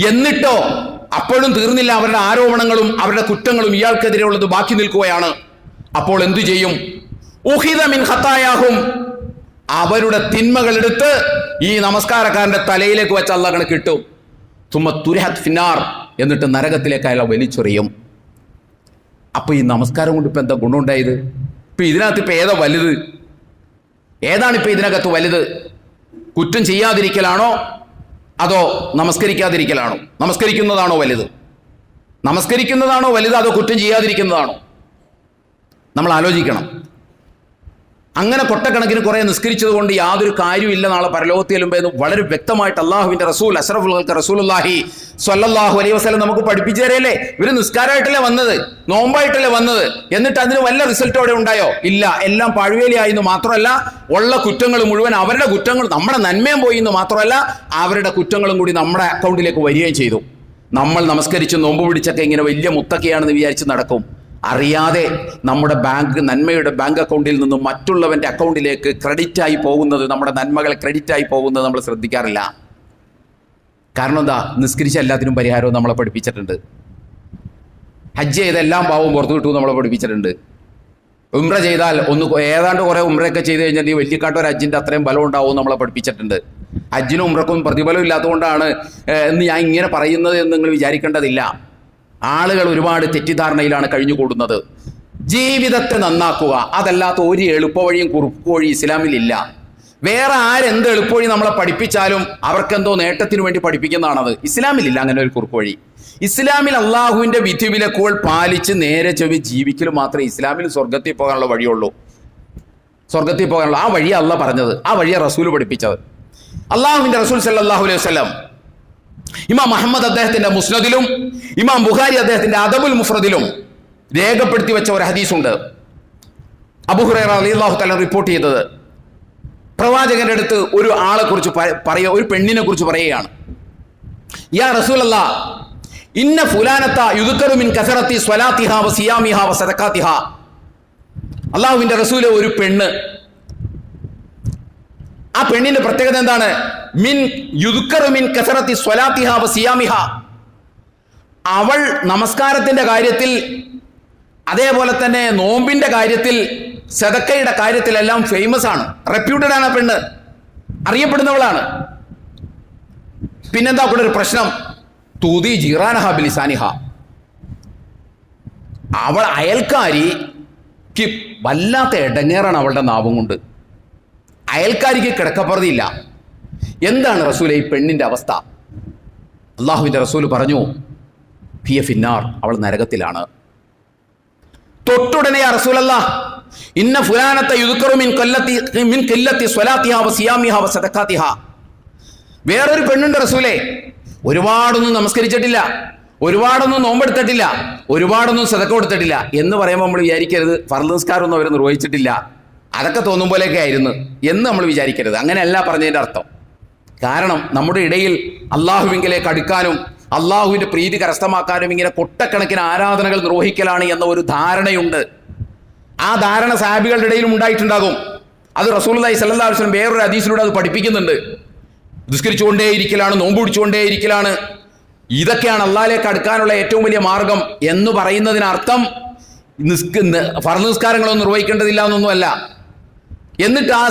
Speaker 1: എന്നിട്ടോ അപ്പോഴും തീർന്നില്ല. അവരുടെ ആരോപണങ്ങളും അവരുടെ കുറ്റങ്ങളും ഇയാൾക്കെതിരെ ഉള്ളത് ബാക്കി നിൽക്കുകയാണ്. അപ്പോൾ എന്തു ചെയ്യും? ഉഖിദ മിൻ ഖതായാഹും, അവരുടെ തിന്മകൾ എടുത്ത് ഈ നമസ്കാരക്കാരന്റെ തലയിലേക്ക് വെച്ച് അല്ലാഹ് കണക്ക് കിട്ടും. തുമ്മ തുരിഹത് ഫിന്നാർ, എന്നിട്ട് നരകത്തിലേക്ക് അയാൾ വലിച്ചെറിയും. അപ്പൊ ഈ നമസ്കാരം കൊണ്ട് ഇപ്പൊ എന്താ ഗുണമുണ്ടായത്? ഇപ്പൊ ഇതിനകത്ത് ഇപ്പൊ ഏതാ വലുത്? ഏതാണിപ്പോ ഇതിനകത്ത് വലുത്? കുറ്റം ചെയ്യാതിരിക്കലാണോ അതോ നമസ്കരിക്കാതിരിക്കലാണോ? നമസ്കരിക്കുന്നതാണോ വലുത്? നമസ്കരിക്കുന്നതാണോ വലുത് അതോ കുറ്റം ചെയ്യാതിരിക്കുന്നതാണോ? നമ്മൾ ആലോചിക്കണം. അങ്ങനെ കൊട്ടക്കണക്കിന് കുറെ നിസ്കരിച്ചത് കൊണ്ട് യാതൊരു കാര്യമില്ല നാളെ പരലോകത്തിൽ ചെല്ലുമ്പോൾ വളരെ വ്യക്തമായിട്ട് അല്ലാഹുവിന്റെ റസൂൽ അഷ്റഫുൽ ഖൽഖ് റസൂലുള്ളാഹി സ്വല്ലല്ലാഹു അലൈഹി വസല്ലം നമുക്ക് പഠിപ്പിച്ചു തരല്ലേ. ഇവര് നിസ്കാരമായിട്ടല്ലേ വന്നത്, നോമ്പായിട്ടല്ലേ വന്നത്. എന്നിട്ട് അതിന് വല്ല റിസൾട്ട് അവിടെ ഉണ്ടായോ? ഇല്ല. എല്ലാം പാഴ്വേലിയായിരുന്നു. മാത്രമല്ല ഉള്ള കുറ്റങ്ങൾ മുഴുവൻ അവരുടെ കുറ്റങ്ങൾ, നമ്മുടെ നന്മയും പോയി എന്ന് മാത്രമല്ല അവരുടെ കുറ്റങ്ങളും കൂടി നമ്മുടെ അക്കൗണ്ടിലേക്ക് വരികയും ചെയ്തു. നമ്മൾ നമസ്കരിച്ച് നോമ്പ് പിടിച്ചൊക്കെ ഇങ്ങനെ വലിയ മുത്തക്കയാണെന്ന് വിചാരിച്ച് നടക്കും. അറിയാതെ നമ്മുടെ നന്മയുടെ ബാങ്ക് അക്കൗണ്ടിൽ നിന്നും മറ്റുള്ളവന്റെ അക്കൗണ്ടിലേക്ക് ക്രെഡിറ്റായി പോകുന്നത്, നമ്മുടെ നന്മകൾ ക്രെഡിറ്റായി പോകുന്നത് നമ്മൾ ശ്രദ്ധിക്കാറില്ല. കാരണം എന്താ? നിസ്കരിച്ച എല്ലാത്തിനും പരിഹാരവും നമ്മളെ പഠിപ്പിച്ചിട്ടുണ്ട്. ഹജ്ജ് ചെയ്ത എല്ലാം പാവവും പുറത്തു കിട്ടും നമ്മളെ പഠിപ്പിച്ചിട്ടുണ്ട്. ഉംറ ചെയ്താൽ ഏതാണ്ട് കുറെ ഉംറയൊക്കെ ചെയ്ത് കഴിഞ്ഞാൽ നീ വലിയക്കാട്ടൊരു ഹജ്ജിന്റെ അത്രയും ബലം ഉണ്ടാവും നമ്മളെ പഠിപ്പിച്ചിട്ടുണ്ട്. ഹജ്ജിനും ഉംറക്കും പ്രതിഫലം ഇല്ലാത്തതുകൊണ്ടാണ് എന്ന് ഞാൻ ഇങ്ങനെ പറയുന്നത് എന്ന് നിങ്ങൾ വിചാരിക്കേണ്ടതില്ല. ആളുകൾ ഒരുപാട് തെറ്റിദ്ധാരണയിലാണ് കഴിഞ്ഞുകൂടുന്നത്. ജീവിതത്തെ നന്നാക്കുക, അതല്ലാത്ത ഒരു എളുപ്പവഴിയും കുറുക്കു വഴി ഇസ്ലാമിലില്ല. വേറെ ആരെന്ത് എളുപ്പവഴി നമ്മളെ പഠിപ്പിച്ചാലും അവർക്കെന്തോ നേട്ടത്തിന് വേണ്ടി പഠിപ്പിക്കുന്നതാണത്. ഇസ്ലാമിലില്ല അങ്ങനെ ഒരു കുറുക്കുവഴി. ഇസ്ലാമിൽ അള്ളാഹുവിൻ്റെ വിധിവിലക്കുകൾ പാലിച്ച് നേരെ ചൊവ്വി ജീവിക്കലും മാത്രമേ ഇസ്ലാമിൽ സ്വർഗത്തിൽ പോകാനുള്ള വഴിയുള്ളൂ. സ്വർഗത്തിൽ പോകാനുള്ള ആ വഴിയാണ് അള്ളാഹ് പറഞ്ഞത്, ആ വഴിയാണ് റസൂൽ പഠിപ്പിച്ചത്. അള്ളാഹുവിൻ്റെ റസൂൽ സല്ലല്ലാഹു അലൈഹി വസല്ലം ഇമാം അഹമ്മദ് അദ്ദേഹത്തിൻ്റെ മുസ്നദിലും ഇമാം ബുഖാരി അദ്ദേഹത്തിൻ്റെ അദബുൽ മുഫ്രദിലും രേഖപ്പെടുത്തി വെച്ച ഒരു ഹദീസുണ്ട്. അബൂ ഹുറൈറ റളിയല്ലാഹു തആല റിപ്പോർട്ട് ചെയ്തത്. പ്രവാചകന്റെ അടുത്ത് ഒരു ആളെ കുറിച്ച് ഒരു പെണ്ണിനെ കുറിച്ച് പറയുകയാണ്. യാ റസൂലല്ലാഹ്, ഇന്ന ഫുലാനത യുദ്കറു മിൻ കസറത്തി സ്വലാത്തിഹാ വ സിയാമിഹാ വ സദഖാത്തിഹാ. അള്ളാഹുവിൻ്റെ റസൂല്, ഒരു പെണ്ണ്, ആ പെണ്ണിന്റെ പ്രത്യേകത എന്താണ്? മിൻ യുദ്കറു മിൻ കസറത്തി സ്വലാത്തിഹാ വ സിയാമിഹാ. അവൾ നമസ്കാരത്തിന്റെ കാര്യത്തിൽ, അതേപോലെ തന്നെ നോമ്പിന്റെ കാര്യത്തിൽ, സദക്കയുടെ കാര്യത്തിലെല്ലാം ഫേമസ് ആണ്, റെപ്യൂട്ടഡ് ആണ്. പെണ്ണ് അറിയപ്പെടുന്നവളാണ്. പിന്നെന്താ കൂടെ ഒരു പ്രശ്നം? തൂതി ജീറാനഹ ബിലിസാനിഹ. അവൾ അയൽക്കാരിക്ക് വല്ലാത്ത ഇടങ്ങേറാണ് അവളുടെ നാവും കൊണ്ട്. അയൽക്കാരിക്ക് കിടക്കപ്പുറതിയില്ല. എന്താണ് റസൂലെ ഈ പെണ്ണിന്റെ അവസ്ഥ? അള്ളാഹുവിൻ്റെ റസൂൽ പറഞ്ഞു, ഫിയ ഫിന്നാർ, അവൾ നരകത്തിലാണ്. തൊട്ടുടനെ യാ റസൂലല്ലാഹ്, ഇന്ന ഫുലാനത യുദ്കറു മിൻ ഖില്ലത്തി സ്വലാത്തിഹാ വ സിയാമിഹാ വ സദഖാത്തിഹാ. വേറൊരു പെണ്ണുണ്ട് റസൂലേ, ഒരുപാടൊന്നും നമസ്കരിച്ചിട്ടില്ല, ഒരുപാടൊന്നും നോമ്പെടുത്തിട്ടില്ല, ഒരുപാടൊന്നും സദഖ കൊടുത്തിട്ടില്ല എന്ന് പറയുമ്പോൾ നമ്മൾ വിചാരിക്കരുത് ഫർള് നിസ്കാരമൊന്നും അവർ നിർവഹിച്ചിട്ടില്ല, അതൊക്കെ തോന്നും പോലെയൊക്കെ ആയിരുന്നു എന്ന് നമ്മൾ വിചാരിക്കരുത്. അങ്ങനെയല്ല പറഞ്ഞതിൻ്റെ അർത്ഥം. കാരണം നമ്മുടെ ഇടയിൽ അള്ളാഹുവിങ്കിലേക്ക് അടുക്കാനും അള്ളാഹുവിൻ്റെ പ്രീതി കരസ്ഥമാക്കാനും ഇങ്ങനെ കൊട്ടക്കണക്കിന് ആരാധനകൾ നിർവഹിക്കലാണ് എന്ന ഒരു ധാരണയുണ്ട്. ആ ധാരണ സഹാബികളുടെ ഇടയിലും ഉണ്ടായിട്ടുണ്ടാകും. അത് റസൂലുള്ളാഹി സ്വല്ലല്ലാഹു അലൈഹി വസല്ലം വേറൊരു ഹദീസിലൂടെ അത് പഠിപ്പിക്കുന്നുണ്ട്. നിസ്കരിച്ചുകൊണ്ടേയിരിക്കലാണ്, നോമ്പ് പിടിച്ചുകൊണ്ടേയിരിക്കലാണ്, ഇതൊക്കെയാണ് അള്ളാഹിലേക്ക് അടുക്കാനുള്ള ഏറ്റവും വലിയ മാർഗം എന്ന് പറയുന്നതിനർത്ഥം ഫർള് നിസ്കാരങ്ങളൊന്നും നിർവഹിക്കേണ്ടതില്ല എന്നൊന്നുമല്ല. എന്നിട്ട് ആ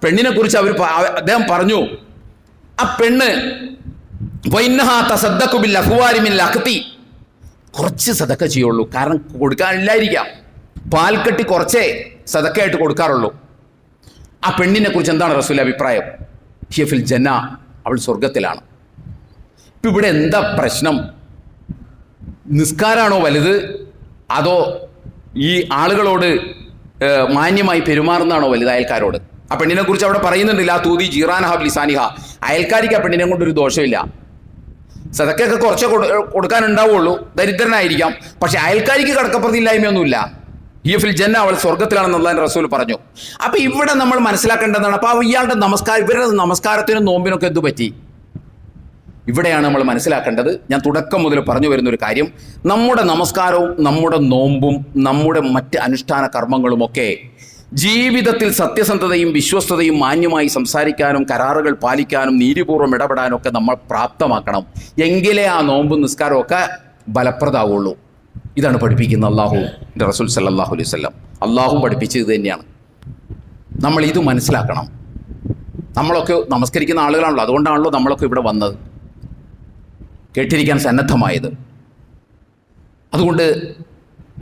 Speaker 1: പെണ്ണിനെ കുറിച്ച് അദ്ദേഹം പറഞ്ഞു, ആ പെണ്ണ് കുറച്ച് സദക്ക ചെയ്യുള്ളൂ, കാരണം കൊടുക്കാനില്ലായിരിക്കാം, പാൽക്കട്ടി കുറച്ചേ സദക്കയായിട്ട് കൊടുക്കാറുള്ളൂ. ആ പെണ്ണിനെ കുറിച്ച് എന്താണ് റസൂലിന്റെ അഭിപ്രായം? ഹിയ ഫിൽ ജന്ന, അവൾ സ്വർഗത്തിലാണ്. ഇപ്പം ഇവിടെ എന്താ പ്രശ്നം? നിസ്കാരാണോ വലുത്, അതോ ഈ ആളുകളോട് മാന്യമായി പെരുമാറുന്നതാണോ വലുത് അയൽക്കാരോട്? ആ പെണ്ണിനെ കുറിച്ച് അവിടെ പറയുന്നുണ്ട്, ലാ തൂതി ജീറാനഹ ബിലിസാനിഹ. അയൽക്കാരിക്ക് ആ പെണ്ണിനെ കൊണ്ടൊരു ദോഷമില്ല. സദക്കയൊക്കെ കുറച്ചേ കൊടുക്കാനുണ്ടാവുള്ളൂ, ദരിദ്രനായിരിക്കാം, പക്ഷെ അയൽക്കാരിക്ക് കടക്കപ്രതിയില്ലായ്മയൊന്നുമില്ല. ഹിയ ഫിൽ ജന്ന, അവൾ സ്വർഗത്തിലാണെന്ന് റസൂൽ പറഞ്ഞു. അപ്പൊ ഇവിടെ നമ്മൾ മനസ്സിലാക്കേണ്ടതാണ്, അപ്പൊ ഇയാളുടെ ഇവരുടെ നമസ്കാരത്തിനും നോമ്പിനൊക്കെ എന്തു പറ്റി? ഇവിടെയാണ് നമ്മൾ മനസ്സിലാക്കേണ്ടത്. ഞാൻ തുടക്കം മുതൽ പറഞ്ഞു വരുന്നൊരു കാര്യം, നമ്മുടെ നമസ്കാരവും നമ്മുടെ നോമ്പും നമ്മുടെ മറ്റ് അനുഷ്ഠാന കർമ്മങ്ങളുമൊക്കെ ജീവിതത്തിൽ സത്യസന്ധതയും വിശ്വസ്തതയും മാന്യമായി സംസാരിക്കാനും കരാറുകൾ പാലിക്കാനും നീതിപൂർവ്വം ഇടപെടാനും ഒക്കെ നമ്മൾ പ്രാപ്തമാക്കണം. എങ്കിലേ ആ നോമ്പും നിസ്കാരവും ഒക്കെ ഫലപ്രദമാവുള്ളൂ. ഇതാണ് പഠിപ്പിക്കുന്നത് അള്ളാഹുവിൻ്റെ റസൂൽ സല്ലല്ലാഹു അലൈഹി വസല്ലം. അള്ളാഹു പഠിപ്പിച്ചത് തന്നെയാണ്. നമ്മൾ ഇത് മനസ്സിലാക്കണം. നമ്മളൊക്കെ നമസ്കരിക്കുന്ന ആളുകളാണല്ലോ, അതുകൊണ്ടാണല്ലോ നമ്മളൊക്കെ ഇവിടെ വന്നത്, കേട്ടിരിക്കാൻ സന്നദ്ധമായത്. അതുകൊണ്ട്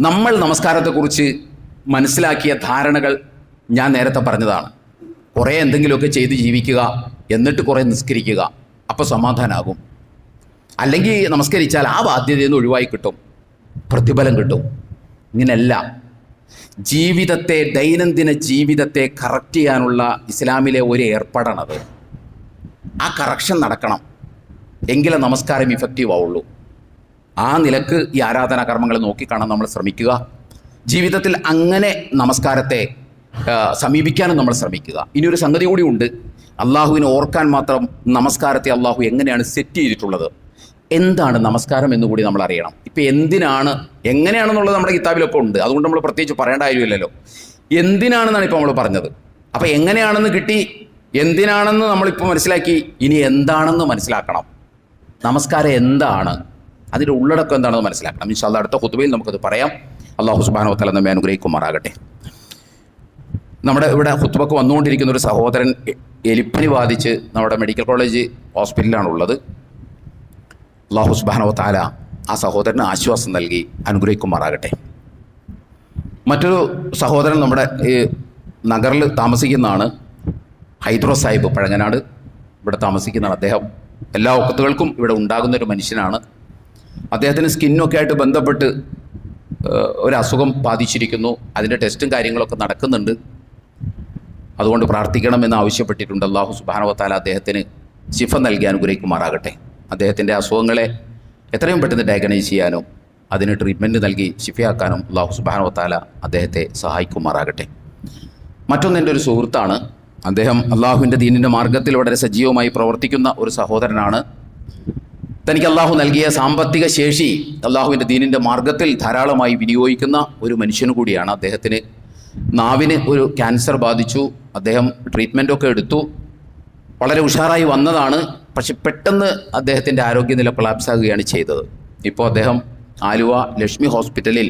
Speaker 1: നമ്മൾ നമസ്കാരത്തെക്കുറിച്ച് മനസ്സിലാക്കിയ ധാരണകൾ ഞാൻ നേരത്തെ പറഞ്ഞതാണ്. കുറേ എന്തെങ്കിലുമൊക്കെ ചെയ്ത് ജീവിക്കുക, എന്നിട്ട് കുറേ നിസ്കരിക്കുക, അപ്പോൾ സമാധാനമാകും. അല്ലെങ്കിൽ നമസ്കരിച്ചാൽ ആ ബാധ്യതയിൽ നിന്ന് ഒഴിവായി കിട്ടും, പ്രതിഫലം കിട്ടും. ഇങ്ങനെയല്ല. ജീവിതത്തെ, ദൈനംദിന ജീവിതത്തെ കറക്റ്റ് ചെയ്യാനുള്ള ഇസ്ലാമിലെ ഒരു ഏർപ്പാടാണത്. ആ കറക്ഷൻ നടക്കണം, എങ്കിലേ നമസ്കാരം ഇഫക്റ്റീവ് ആവുള്ളൂ. ആ നിലക്ക് ഈ ആരാധനാ കർമ്മങ്ങൾ നോക്കിക്കാണാൻ നമ്മൾ ശ്രമിക്കുക. ജീവിതത്തിൽ അങ്ങനെ നമസ്കാരത്തെ സമീപിക്കാനും നമ്മൾ ശ്രമിക്കുക. ഇനിയൊരു സംഗതി കൂടി ഉണ്ട്. അള്ളാഹുവിനെ ഓർക്കാൻ മാത്രം നമസ്കാരത്തെ അള്ളാഹു എങ്ങനെയാണ് സെറ്റ് ചെയ്തിട്ടുള്ളത്, എന്താണ് നമസ്കാരം എന്നുകൂടി നമ്മൾ അറിയണം. ഇപ്പം എങ്ങനെയാണെന്നുള്ളത് നമ്മുടെ കിതാബിലൊക്കെ ഉണ്ട്, അതുകൊണ്ട് നമ്മൾ പ്രത്യേകിച്ച് പറയേണ്ട കാര്യമില്ലല്ലോ. എന്തിനാണെന്നാണ് ഇപ്പോൾ നമ്മൾ പറഞ്ഞത്. അപ്പം എങ്ങനെയാണെന്ന് കിട്ടി, എന്തിനാണെന്ന് നമ്മളിപ്പോൾ മനസ്സിലാക്കി, ഇനി എന്താണെന്ന് മനസ്സിലാക്കണം. നമസ്കാരം എന്താണ്, അതിൻ്റെ ഉള്ളടക്കം എന്താണെന്ന് മനസ്സിലാക്കണം. ഇൻഷാ അല്ലാഹ് അടുത്ത ഖുതുബയിൽ നമുക്കത് പറയാം. അള്ളാഹു സുബ്ഹാനഹു വ തആല നമ്മെ അനുഗ്രഹിക്കുമാറാകട്ടെ. നമ്മുടെ ഇവിടെ ഖുതുബക്ക് വന്നുകൊണ്ടിരിക്കുന്ന ഒരു സഹോദരൻ എലിപ്പനി ബാധിച്ച് നമ്മുടെ മെഡിക്കൽ കോളേജ് ഹോസ്പിറ്റലിലാണുള്ളത്. അള്ളാഹു സുബ്ഹാനഹു വ തആല ആ സഹോദരന് ആശ്വാസം നൽകി അനുഗ്രഹിക്കുമാറാകട്ടെ. മറ്റൊരു സഹോദരൻ നമ്മുടെ നഗറിൽ താമസിക്കുന്നതാണ്. ഹൈദ്രോ സാഹിബ് പഴങ്ങനാട് ഇവിടെ താമസിക്കുന്നതാണ്. അദ്ദേഹം എല്ലാ ഒക്കത്തുകൾക്കും ഇവിടെ ഉണ്ടാകുന്നൊരു മനുഷ്യനാണ്. അദ്ദേഹത്തിന് സ്കിന്നൊക്കെ ആയിട്ട് ബന്ധപ്പെട്ട് ഒരു അസുഖം ബാധിച്ചിരിക്കുന്നു. അതിൻ്റെ ടെസ്റ്റും കാര്യങ്ങളൊക്കെ നടക്കുന്നുണ്ട്. അതുകൊണ്ട് പ്രാർത്ഥിക്കണമെന്ന് ആവശ്യപ്പെട്ടിട്ടുണ്ട്. അല്ലാഹു സുബ്ഹാനഹു വ തആല അദ്ദേഹത്തിന് ശിഫ നൽകി അനുഗ്രഹിക്കുമാറാകട്ടെ. അദ്ദേഹത്തിൻ്റെ അസുഖങ്ങളെ എത്രയും പെട്ടെന്ന് ഡയഗ്നൈസ് ചെയ്യാനും അതിന് ട്രീറ്റ്മെൻറ്റ് നൽകി ശിഫയാക്കാനും അല്ലാഹു സുബ്ഹാനഹു വ തആല അദ്ദേഹത്തെ സഹായിക്കുമാറാകട്ടെ. മറ്റൊന്നെൻ്റെ ഒരു സുഹൃത്താണ്. അദ്ദേഹം അള്ളാഹുവിൻ്റെ ദീനിൻ്റെ മാർഗ്ഗത്തിൽ വളരെ സജീവമായി പ്രവർത്തിക്കുന്ന ഒരു സഹോദരനാണ്. തനിക്ക് അള്ളാഹു നൽകിയ സാമ്പത്തിക ശേഷി അള്ളാഹുവിൻ്റെ ദീനിൻ്റെ മാർഗ്ഗത്തിൽ ധാരാളമായി വിനിയോഗിക്കുന്ന ഒരു മനുഷ്യൻ കൂടിയാണ്. അദ്ദേഹത്തിന് നാവിന് ഒരു ക്യാൻസർ ബാധിച്ചു. അദ്ദേഹം ട്രീറ്റ്മെൻറ്റൊക്കെ എടുത്തു, വളരെ ഉഷാറായി വന്നതാണ്. പക്ഷെ പെട്ടെന്ന് അദ്ദേഹത്തിൻ്റെ ആരോഗ്യനില കൊളാപ്സ് ആകുകയാണ് ചെയ്തത്. ഇപ്പോൾ അദ്ദേഹം ആലുവ ലക്ഷ്മി ഹോസ്പിറ്റലിൽ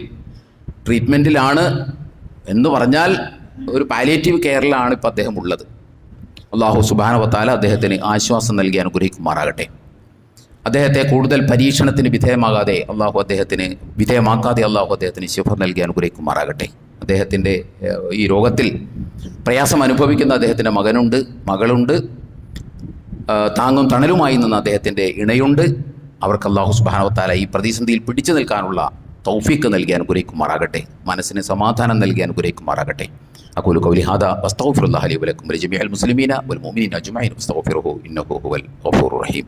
Speaker 1: ട്രീറ്റ്മെൻറ്റിലാണ് എന്ന് പറഞ്ഞാൽ ഒരു പാലിയേറ്റീവ് കെയറിലാണ് ഇപ്പോൾ അദ്ദേഹം ഉള്ളത്. അല്ലാഹു സുബ്ഹാനഹു വ തആല അദ്ദേഹത്തിന് ആശ്വാസം നൽകി അനുഗ്രഹിക്കുമാറാകട്ടെ. അദ്ദേഹത്തെ കൂടുതൽ പരീക്ഷണത്തിന് വിധേയമാക്കാതെ അള്ളാഹു അദ്ദേഹത്തിന് ശിഫ നൽകി അനുഗ്രഹിക്കുമാറാകട്ടെ. അദ്ദേഹത്തിൻ്റെ ഈ രോഗത്തിൽ പ്രയാസം അനുഭവിക്കുന്ന അദ്ദേഹത്തിൻ്റെ മകളുണ്ട്, താങ്ങും തണലുമായി നിന്ന അദ്ദേഹത്തിൻ്റെ ഇണയുണ്ട്. അവർക്ക് അല്ലാഹു സുബ്ഹാനഹു വ തആല ഈ പ്രതിസന്ധിയിൽ പിടിച്ചു നിൽക്കാനുള്ള തൗഫീഖ് നൽകി അനുഗ്രഹിക്കുമാറാകട്ടെ. മനസ്സിന് സമാധാനം നൽകി അനുഗ്രഹിക്കുമാറാകട്ടെ. അഖൂലു ഖൗലി ഹാദാ വസ്തഗ്ഫിറുല്ലാഹ ലി വലക്കും വലിജമീഇൽ മുസ്ലിമീന വൽ മുഅ്മിനീന അജ്മഈൻ വസ്തഗ്ഫിറുഹു ഇന്നഹു ഹുവൽ ഗഫൂറുർ റഹീം.